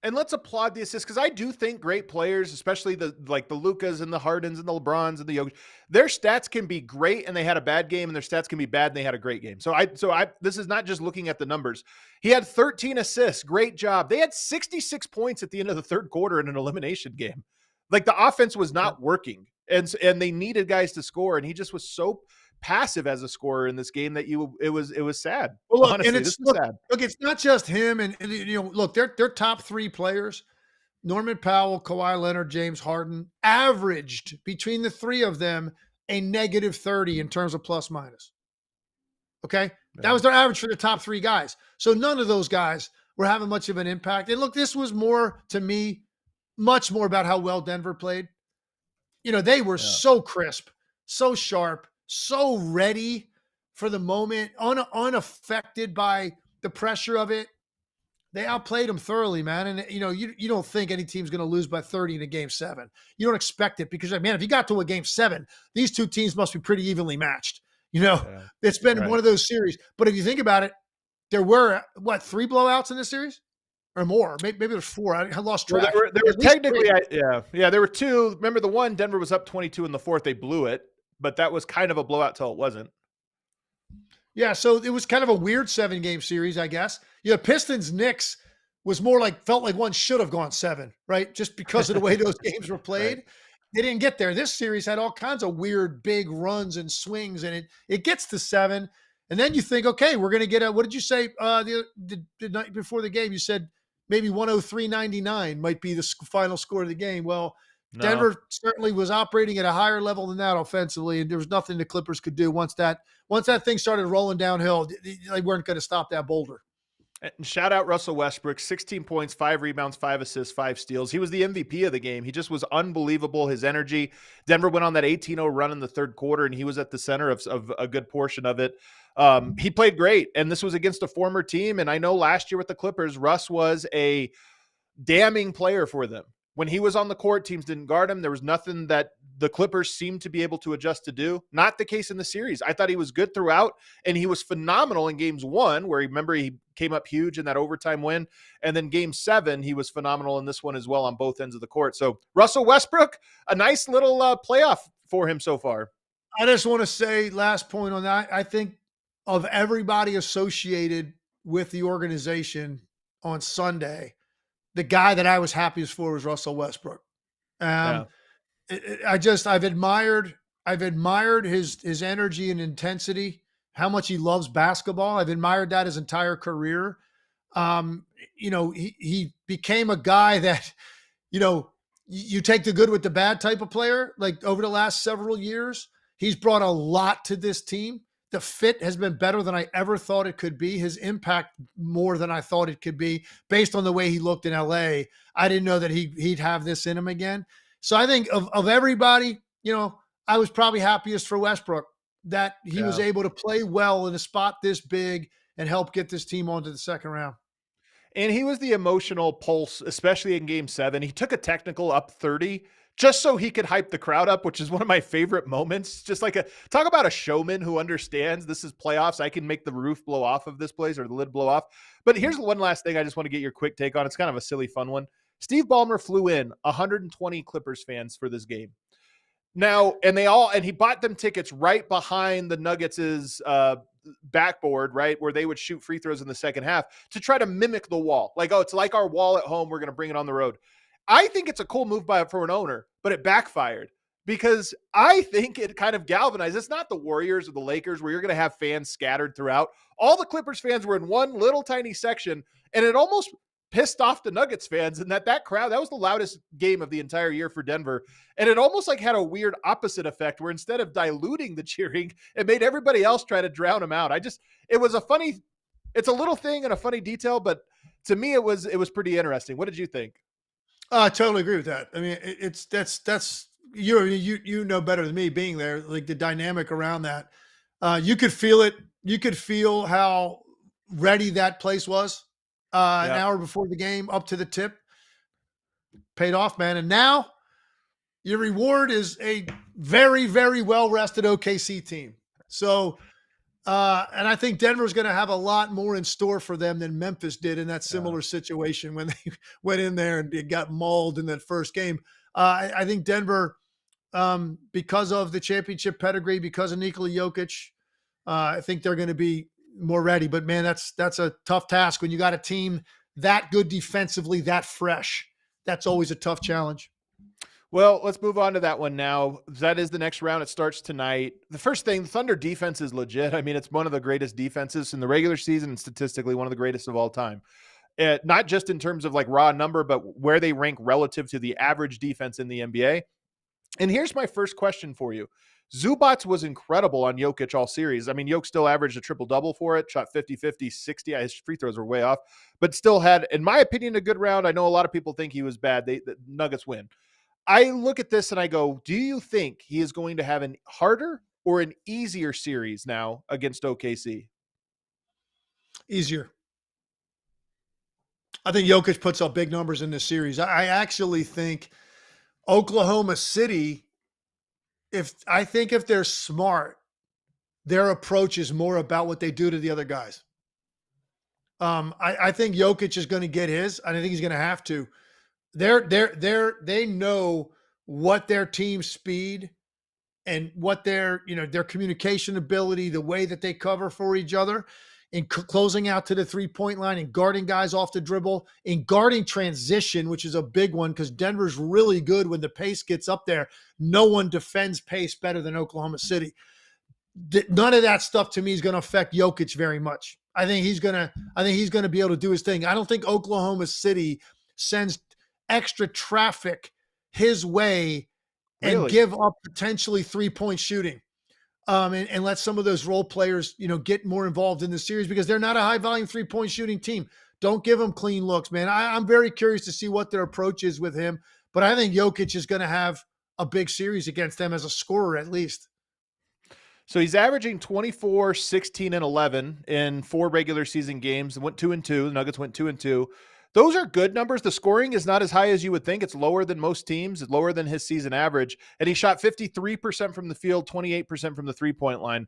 And let's applaud the assists, because I do think great players, especially the Lucas and the Hardens and the LeBrons and the Jokic, their stats can be great and they had a bad game, and their stats can be bad and they had a great game. So this is not just looking at the numbers. He had 13 assists, great job. They had 66 points at the end of the third quarter in an elimination game. Like the offense was not working, and they needed guys to score, and he just was so passive as a scorer in this game that it was sad. Well, look, honestly, and this is sad. Look, it's not just him, and look, their top 3 players, Norman Powell, Kawhi Leonard, James Harden, averaged between the 3 of them a negative 30 in terms of plus minus. Okay, that was their average for the top 3 guys. So none of those guys were having much of an impact. And look, this was more, to me, much more about how well Denver played. They were so crisp, so sharp, so ready for the moment, unaffected by the pressure of it. They outplayed them thoroughly, man. And you don't think any team's going to lose by 30 in a game 7. You don't expect it because, man, if you got to a game 7, these two teams must be pretty evenly matched. It's been one of those series. But if you think about it, there were 3 blowouts in this series? Or more. Maybe there's 4. I lost track. Well, there were technically, there were 2. Remember the one, Denver was up 22 in the 4th. They blew it, but that was kind of a blowout till it wasn't. Yeah, so it was kind of a weird 7-game series, I guess. Pistons Knicks was felt like one should have gone 7, right? Just because of the way those games were played. Right. They didn't get there. This series had all kinds of weird big runs and swings, and it gets to 7. And then you think, okay, we're going to get what did you say the night before the game? You said maybe 103-99 might be the final score of the game. Well, no. Denver certainly was operating at a higher level than that offensively, and there was nothing the Clippers could do once that thing started rolling downhill. They weren't going to stop that boulder. And shout out Russell Westbrook, 16 points, 5 rebounds, 5 assists, 5 steals. He was the MVP of the game. He just was unbelievable, his energy. Denver went on that 18-0 run in the third quarter, and he was at the center of a good portion of it. He played great, and this was against a former team, and I know last year with the Clippers, Russ was a damning player for them. When he was on the court, teams didn't guard him. There was nothing that the Clippers seemed to be able to adjust to do. Not the case in the series. I thought he was good throughout, and he was phenomenal in games 1, where he came up huge in that overtime win. And then game 7, he was phenomenal in this one as well on both ends of the court. So Russell Westbrook, a nice little playoff for him so far. I just want to say, last point on that, I think of everybody associated with the organization on Sunday, the guy that I was happiest for was Russell Westbrook. I've admired his energy and intensity, how much he loves basketball. I've admired that his entire career. He became a guy that, you take the good with the bad type of player. Like over the last several years, he's brought a lot to this team. The fit has been better than I ever thought it could be. His impact more than I thought it could be based on the way he looked in LA. I didn't know that he'd have this in him again. So I think of everybody, I was probably happiest for Westbrook that he was able to play well in a spot this big and help get this team onto the second round. And he was the emotional pulse, especially in game 7. He took a technical up 30 just so he could hype the crowd up, which is one of my favorite moments. Just like talk about a showman who understands this is playoffs. I can make the roof blow off of this place or the lid blow off. But here's one last thing I just want to get your quick take on. It's kind of a silly, fun one. Steve Ballmer flew in 120 Clippers fans for this game. Now, and he bought them tickets right behind the Nuggets' backboard, right, where they would shoot free throws in the second half to try to mimic the wall. Like, it's like our wall at home. We're going to bring it on the road. I think it's a cool move for an owner, but it backfired. because I think it kind of galvanized. It's not the Warriors or the Lakers where you're going to have fans scattered throughout. All the Clippers fans were in one little tiny section, and it almost pissed off the Nuggets fans. And that crowd, that was the loudest game of the entire year for Denver. And it almost like had a weird opposite effect where instead of diluting the cheering, it made everybody else try to drown them out. It was a funny, it's a little thing and a funny detail, but to me, it was pretty interesting. What did you think? I totally agree with that. I mean, that's you know better than me being there, like the dynamic around that. You could feel it. You could feel how ready that place was an hour before the game up to the tip. Paid off, man. And now your reward is a very, very well-rested OKC team. So, and I think Denver's going to have a lot more in store for them than Memphis did in that similar situation when they went in there and it got mauled in that first game. I think Denver, because of the championship pedigree, because of Nikola Jokic, I think they're going to be more ready. But man, that's a tough task when you got a team that good defensively, that fresh. That's always a tough challenge. Well, let's move on to that one now. That is the next round. It starts tonight. The first thing, the Thunder defense is legit. I mean, it's one of the greatest defenses in the regular season and statistically one of the greatest of all time. Not just in terms of like raw number, but where they rank relative to the average defense in the NBA. And here's my first question for you. Zubac was incredible on Jokic all series. I mean, Jokic still averaged a triple-double for it, shot 50, 50, 60. His free throws were way off, but still had, in my opinion, a good round. I know a lot of people think he was bad. The Nuggets win. I look at this and I go, do you think he is going to have an harder or an easier series now against OKC? Easier. I think Jokic puts up big numbers in this series. I actually think Oklahoma City, if they're smart, their approach is more about what they do to the other guys. I think Jokic is going to get his. I think he's going to have to. They know what their team speed and what their communication ability, the way that they cover for each other, in closing out to the 3-point line and guarding guys off the dribble, in guarding transition, which is a big one because Denver's really good when the pace gets up there. No one defends pace better than Oklahoma City. None of that stuff to me is going to affect Jokic very much. I think he's going to be able to do his thing. I don't think Oklahoma City sends extra traffic his way and give up potentially 3-point shooting. And let some of those role players, get more involved in the series because they're not a high volume 3-point shooting team. Don't give them clean looks, man. I'm very curious to see what their approach is with him, but I think Jokic is going to have a big series against them as a scorer, at least. So he's averaging 24, 16, and 11 in 4 regular season games. Went 2-2. The Nuggets went 2-2. Those are good numbers. The scoring is not as high as you would think. It's lower than most teams. It's lower than his season average. And he shot 53% from the field, 28% from the 3-point line.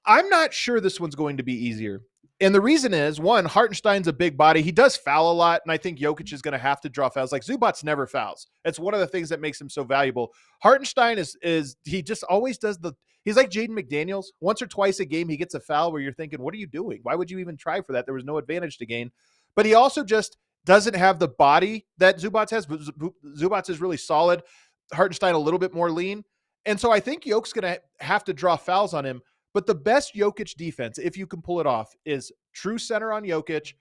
I'm not sure this one's going to be easier. And the reason is, one, Hartenstein's a big body. He does foul a lot, and I think Jokic is going to have to draw fouls. Like Zubac never fouls. It's one of the things that makes him so valuable. Hartenstein is he just always does he's like Jaden McDaniels. Once or twice a game, he gets a foul where you're thinking, what are you doing? Why would you even try for that? There was no advantage to gain. But he also just doesn't have the body that Zubac has. Zubac is really solid. Hartenstein a little bit more lean. And so I think Jokic's going to have to draw fouls on him. But the best Jokic defense, if you can pull it off, is true center on Jokic,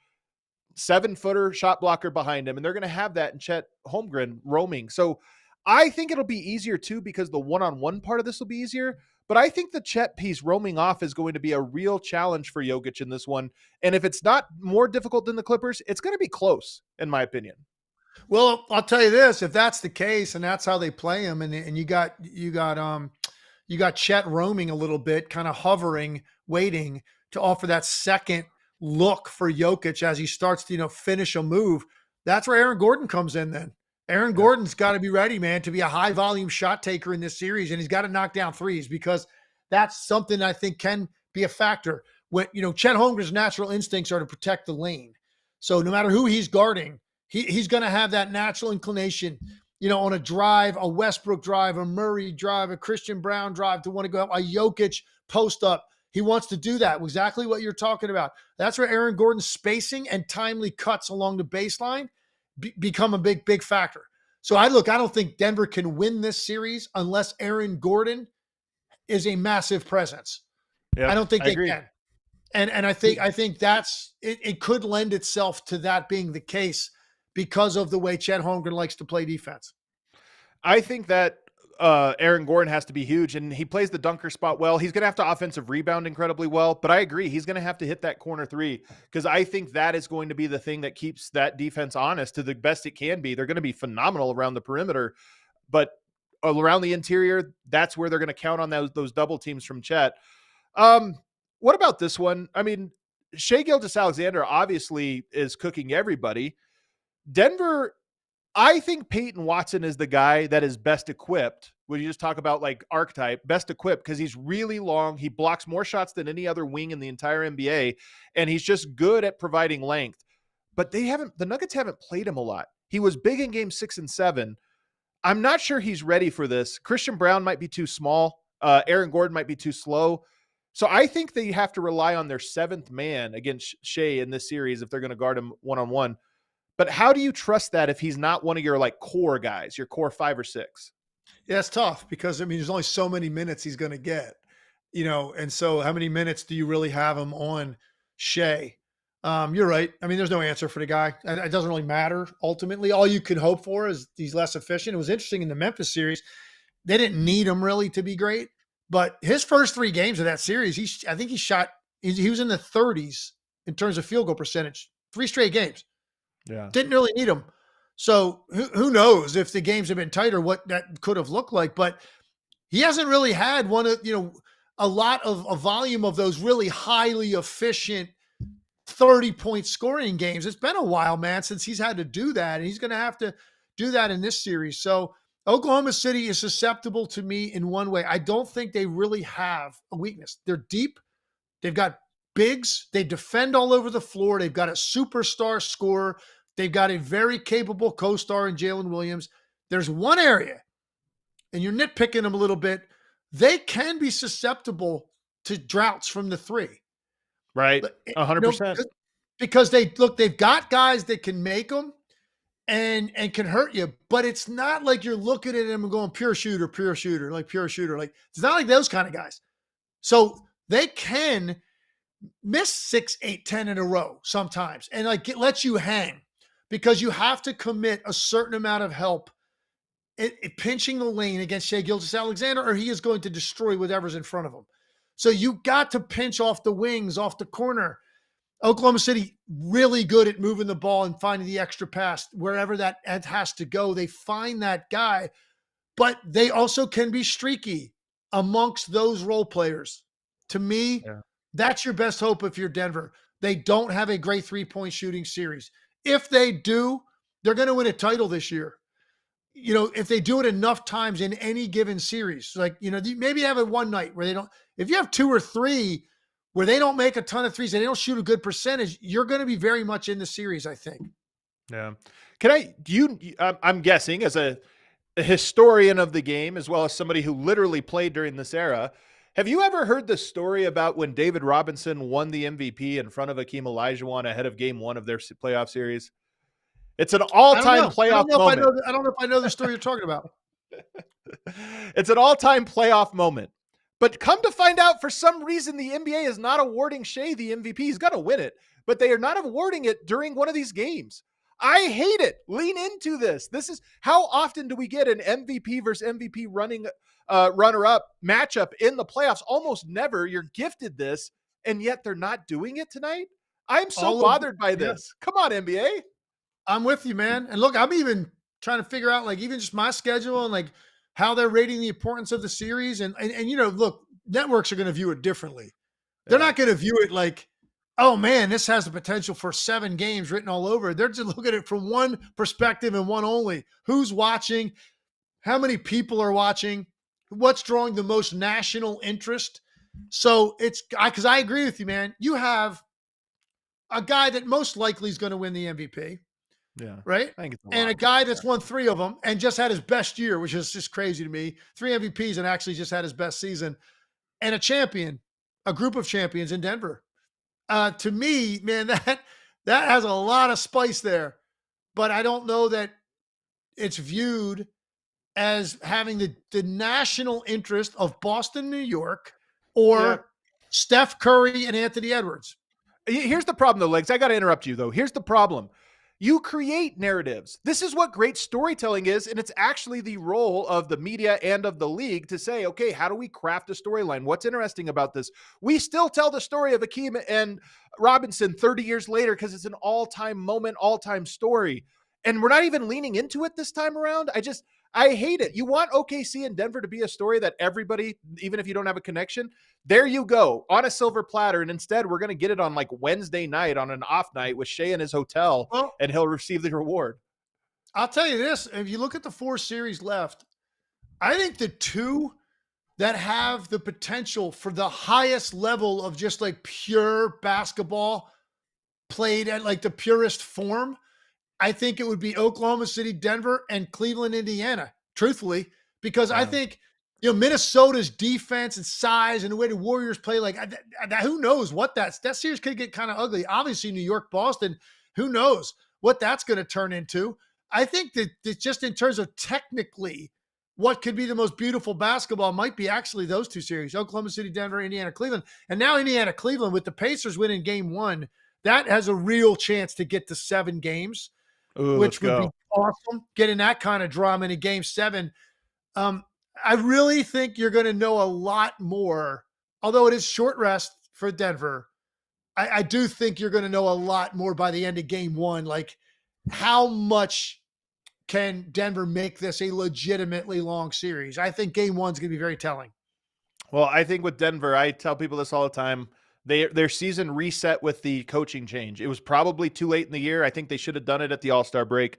7-footer shot blocker behind him. And they're going to have that in Chet Holmgren roaming. So I think it'll be easier too because the one-on-one part of this will be easier. But I think the Chet piece roaming off is going to be a real challenge for Jokic in this one. And if it's not more difficult than the Clippers, it's going to be close, in my opinion. Well, I'll tell you this, if that's the case and that's how they play him, and you got Chet roaming a little bit, kind of hovering, waiting to offer that second look for Jokic as he starts to, finish a move. That's where Aaron Gordon comes in then. Aaron Gordon's got to be ready, man, to be a high volume shot taker in this series. And he's got to knock down threes because that's something I think can be a factor. When, Chet Holmgren's natural instincts are to protect the lane. So no matter who he's guarding, he's going to have that natural inclination, on a drive, a Westbrook drive, a Murray drive, a Christian Brown drive to want to go up, a Jokic post up. He wants to do that. Exactly what you're talking about. That's where Aaron Gordon's spacing and timely cuts along the baseline become a big factor. So I don't think Denver can win this series unless Aaron Gordon is a massive presence. I Yep, don't think I they agree. can. And I think that's it could lend itself to that being the case because of the way Chet Holmgren likes to play defense. I think that Aaron Gordon has to be huge, and he plays the dunker spot well. He's going to have to offensive rebound incredibly well, but I agree. He's going to have to hit that corner three because I think that is going to be the thing that keeps that defense honest to the best it can be. They're going to be phenomenal around the perimeter, but around the interior, that's where they're going to count on those double teams from Chet. What about this one? I mean, Shai Gilgeous-Alexander obviously is cooking everybody. Denver, I think Peyton Watson is the guy that is best equipped. When you just talk about like archetype, best equipped because he's really long. He blocks more shots than any other wing in the entire NBA, and he's just good at providing length. But the Nuggets haven't played him a lot. He was big in game 6 and 7. I'm not sure he's ready for this. Christian Brown might be too small. Aaron Gordon might be too slow. So I think they have to rely on their seventh man against Shai in this series if they're going to guard him one-on-one. But how do you trust that if he's not one of your like core guys, your core 5 or 6? Yeah, it's tough because there's only so many minutes he's going to get, and so how many minutes do you really have him on Shea? You're right. I mean, there's no answer for the guy. It doesn't really matter. Ultimately, all you can hope for is he's less efficient. It was interesting in the Memphis series. They didn't need him really to be great, but his first 3 games of that series, I think he was in the 30s in terms of field goal percentage, 3 straight games. Yeah. Didn't really need him. So who knows if the games have been tighter, what that could have looked like. But he hasn't really had a lot of a volume of those really highly efficient 30-point scoring games. It's been a while, man, since he's had to do that. And he's going to have to do that in this series. So Oklahoma City is susceptible to me in one way. I don't think they really have a weakness. They're deep. They've got bigs. They defend all over the floor. They've got a superstar scorer. They've got a very capable co-star in Jalen Williams. There's one area, and you're nitpicking them a little bit. They can be susceptible to droughts from the 3. Right. 100%. Because they've got guys that can make them and can hurt you, but it's not like you're looking at them and going pure shooter. Like it's not like those kind of guys. So they can miss 6, 8, 10 in a row sometimes and it lets you hang because you have to commit a certain amount of help pinching the lane against Shai Gilgeous-Alexander, or he is going to destroy whatever's in front of him. So you got to pinch off the wings, off the corner. Oklahoma City really good at moving the ball and finding the extra pass wherever that has to go. They find that guy, but they also can be streaky amongst those role players. To me, That's your best hope if you're Denver. They don't have a great 3-point shooting series. If they do, they're going to win a title this year. If they do it enough times in any given series, maybe have it one night where they don't, if you have 2 or 3 where they don't make a ton of threes and they don't shoot a good percentage, you're going to be very much in the series, I think. Yeah. I'm guessing as a historian of the game, as well as somebody who literally played during this era, have you ever heard the story about when David Robinson won the MVP in front of Hakeem Olajuwon ahead of game 1 of their playoff series? It's an all-time playoff moment. I don't know if I know the story you're talking about. It's an all-time playoff moment. But come to find out, for some reason, the NBA is not awarding Shai the MVP. He's going to win it, but they are not awarding it during one of these games. I hate it. Lean into this. This is how often do we get an MVP versus MVP runner-up matchup in the playoffs? Almost never. You're gifted this, and yet they're not doing it tonight. I'm so bothered by this. Come on, NBA. I'm with you, man. And look, I'm even trying to figure out even just my schedule and how they're rating the importance of the series. And look, networks are going to view it differently. They're not going to view it like, oh man, this has the potential for 7 games written all over. They're just looking at it from one perspective and one only. Who's watching? How many people are watching? What's drawing the most national interest? So because I agree with you, man. You have a guy that most likely is going to win the MVP. Yeah. Right. And a guy that's won 3 of them and just had his best year, which is just crazy to me. 3 MVPs and actually just had his best season, and a group of champions in Denver. To me, man, that has a lot of spice there, but I don't know that it's viewed as having the national interest of Boston, New York, Yeah. or Steph Curry and Anthony Edwards. Here's the problem, though, Legs. I got to interrupt you, though. Here's the problem. You create narratives. This is what great storytelling is, and it's actually the role of the media and of the league to say, okay, how do we craft a storyline? What's interesting about this? We still tell the story of Akeem and Robinson 30 years later because it's an all-time moment, all-time story. And we're not even leaning into it this time around. I hate it. You want OKC and Denver to be a story that everybody, even if you don't have a connection, there you go on a silver platter. And instead, we're going to get it on like Wednesday night on an off night with Shea in his hotel, Well, and he'll receive the reward. I'll tell you this: if you look at the 4 series left, I think the 2 that have the potential for the highest level of just like pure basketball played at like the purest form, I think it would be Oklahoma City, Denver, and Cleveland, Indiana, truthfully, because I think, Minnesota's defense and size and the way the Warriors play, like who knows what that series could get kind of ugly. Obviously, New York, Boston, who knows what that's going to turn into. I think that just in terms of technically what could be the most beautiful basketball might be actually those 2 series, Oklahoma City, Denver, Indiana, Cleveland. And now Indiana, Cleveland, with the Pacers winning game 1, that has a real chance to get to 7 games. Ooh, Which would be awesome, getting that kind of drama in a game 7. I really think you're going to know a lot more, although it is short rest for Denver. I do think you're going to know a lot more by the end of game 1, like how much can Denver make this a legitimately long series. I think game 1 is going to be very telling. Well, I think with Denver, I tell people this all the time. Their season reset with the coaching change. It was probably too late in the year. I think they should have done it at the All-Star break.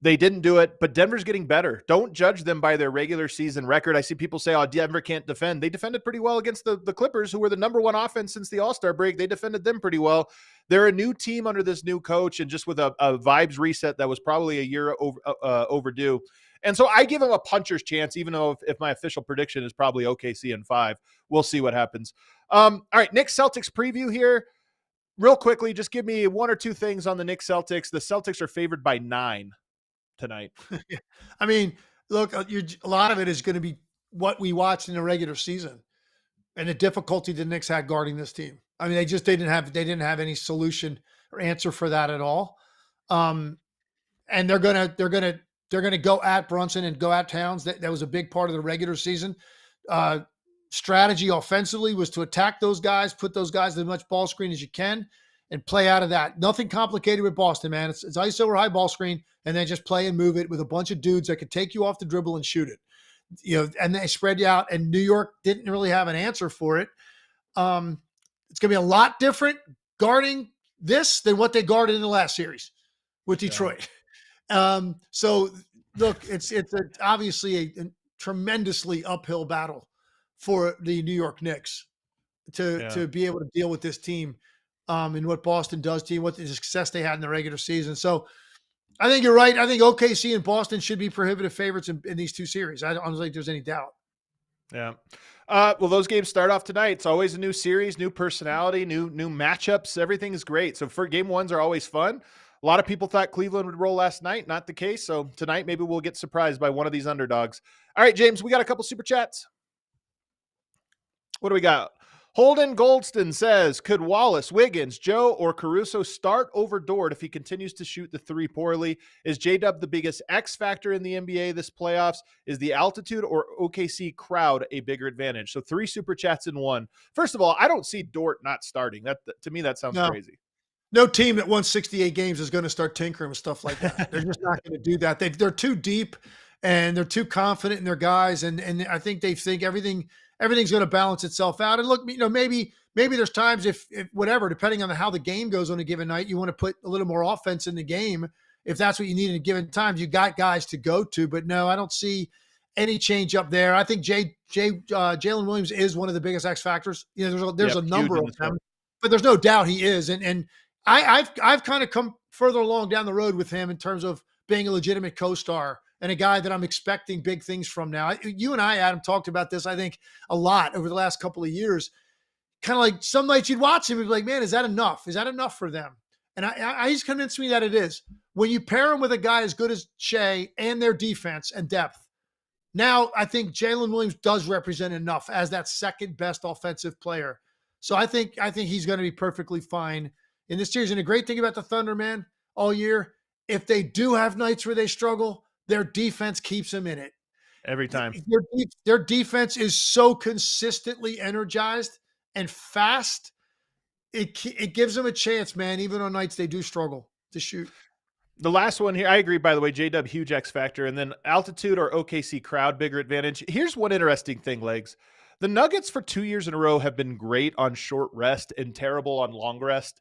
They didn't do it, but Denver's getting better. Don't judge them by their regular season record. I see people say, oh, Denver can't defend. They defended pretty well against the Clippers, who were the number 1 offense since the All-Star break. They defended them pretty well. They're a new team under this new coach, and just with a vibes reset that was probably a year overdue. And so I give them a puncher's chance, even though if my official prediction is probably OKC in 5. We'll see what happens. All right, Knicks Celtics preview here. Real quickly, just give me 1 or 2 things on the Knicks Celtics. The Celtics are favored by 9 tonight. I mean, look, a lot of it is going to be what we watched in the regular season and the difficulty the Knicks had guarding this team. I mean, they didn't have any solution or answer for that at all. And they're going to go at Brunson and go at Towns. That was a big part of the regular season. Strategy offensively was to attack those guys, put those guys in as much ball screen as you can, and play out of that. Nothing complicated with Boston, man. It's ISO or high ball screen, and then just play and move it with a bunch of dudes that could take you off the dribble and shoot it. And they spread you out, and New York didn't really have an answer for it. It's going to be a lot different guarding this than what they guarded in the last series with Detroit. So look, it's obviously a tremendously uphill battle for the New York Knicks to be able to deal with this team and what Boston does to you, what the success they had in the regular season. So I think you're right. I think OKC and Boston should be prohibitive favorites in these 2 series. I don't think there's any doubt. Yeah. Well, those games start off tonight. It's always a new series, new personality, new matchups. Everything is great. So for game 1s are always fun. A lot of people thought Cleveland would roll last night. Not the case. So tonight, maybe we'll get surprised by one of these underdogs. All right, James, we got a couple super chats. What do we got? Holden Goldston says, could Wallace, Wiggins, Joe, or Caruso start over Dort if he continues to shoot the 3 poorly? Is J-Dub the biggest X factor in the NBA this playoffs? Is the altitude or OKC crowd a bigger advantage? So 3 super chats in 1. First of all, I don't see Dort not starting. That to me, that sounds crazy. No team that won 68 games is going to start tinkering with stuff like that. They're just not going to do that. They're too deep and they're too confident in their guys. And I think they think everything's going to balance itself out. And look, maybe there's times if whatever, depending on how the game goes on a given night, you want to put a little more offense in the game. If that's what you need in a given time, you got guys to go to. But no, I don't see any change up there. I think Jalen Williams is one of the biggest X factors. There's a number of them, but there's no doubt he is. And I've kind of come further along down the road with him in terms of being a legitimate co-star and a guy that I'm expecting big things from now. You and I, Adam, talked about this, I think, a lot over the last couple of years. Kind of like some nights you'd watch him and be like, man, is that enough? Is that enough for them? And he's convinced me that it is. when you pair him with a guy as good as Shea and their defense and depth, now I think Jalen Williams does represent enough as that second best offensive player. So I think he's going to be perfectly fine in this series. And the great thing about the Thunder, man, all year, if they do have nights where they struggle, their defense keeps them in it. Every time. Their defense is so consistently energized and fast. It gives them a chance, man, even on nights they do struggle to shoot. The last one here, I agree, by the way, J-Dub, huge X factor. And then altitude or OKC crowd, bigger advantage. Here's one interesting thing, Legs. The Nuggets for 2 years in a row have been great on short rest and terrible on long rest.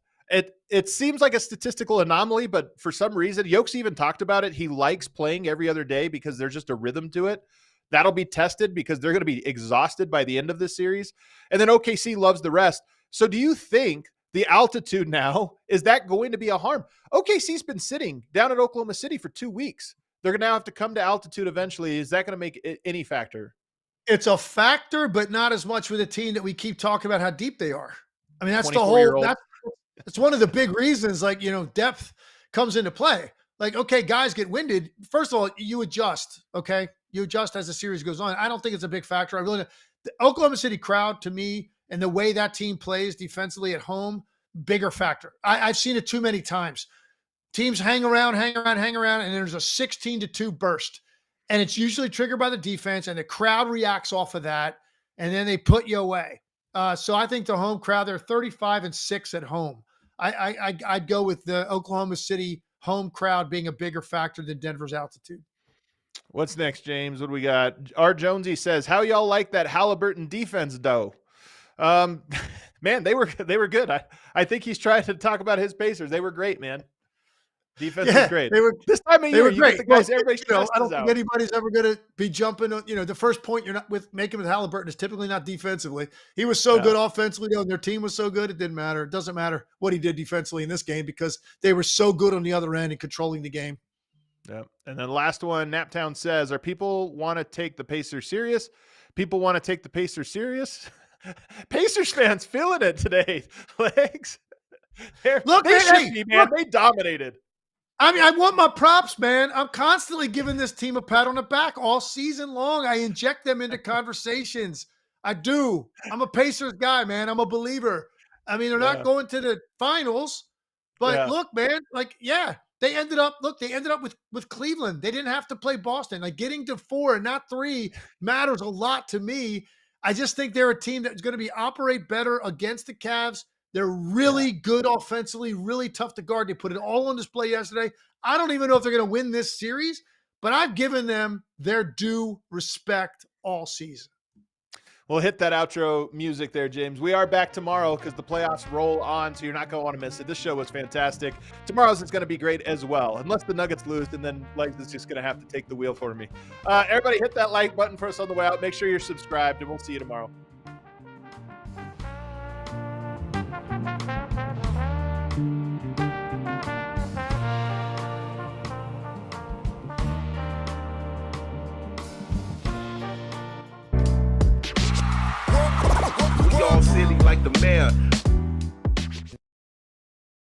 It seems like a statistical anomaly, but for some reason, Yokes even talked about it. He likes playing every other day because there's just a rhythm to it. That'll be tested because they're going to be exhausted by the end of this series. And then OKC loves the rest. So do you think the altitude now, is that going to be a harm? OKC's been sitting down at Oklahoma City for 2 weeks. They're going to have to come to altitude eventually. Is that going to make any factor? It's a factor, but not as much with a team that we keep talking about how deep they are. I mean, that's the whole, that's one of the big reasons, like, depth comes into play. Like, okay, guys get winded. First of all, you adjust, okay? You adjust as the series goes on. I don't think it's a big factor. I really don't. The Oklahoma City crowd, to me, and the way that team plays defensively at home, bigger factor. I've seen it too many times. Teams hang around, and there's a 16-2 burst. And it's usually triggered by the defense, and the crowd reacts off of that, and then they put you away. So I think the home crowd, they're 35-6 at home. I'd go with the Oklahoma City home crowd being a bigger factor than Denver's altitude. What's next, James? What do we got? R. Jonesy says, how y'all like that Haliburton defense, though? Man, they were good. I think he's trying to talk about his Pacers. They were great, man. Defense is great. They were this time of year. You great. Get the guys, everybody I don't think anybody's ever going to be jumping. The first point you're not making with Haliburton is typically not defensively. He was so good offensively, and their team was so good. It didn't matter. It doesn't matter what he did defensively in this game because they were so good on the other end and controlling the game. Yeah. And then last one, Naptown says, are people want to take the Pacers serious? People want to take the Pacers serious? Pacers fans feeling it today. Legs. Look, They dominated. I mean, I want my props, man. I'm constantly giving this team a pat on the back all season long. I inject them into conversations. I do. I'm a Pacers guy, man. I'm a believer. I mean, they're not going to the finals, but look, man, they ended up with Cleveland. They didn't have to play Boston. Like, getting to 4 and not 3 matters a lot to me. I just think they're a team that's going to operate better against the Cavs. They're really good offensively, really tough to guard. They put it all on display yesterday. I don't even know if they're going to win this series, but I've given them their due respect all season. We'll hit that outro music there, James. We are back tomorrow because the playoffs roll on, so you're not going to want to miss it. This show was fantastic. Tomorrow's is going to be great as well, unless the Nuggets lose, and then Legs is just going to have to take the wheel for me. Everybody hit that like button for us on the way out. Make sure you're subscribed, and we'll see you tomorrow. All silly like the mayor.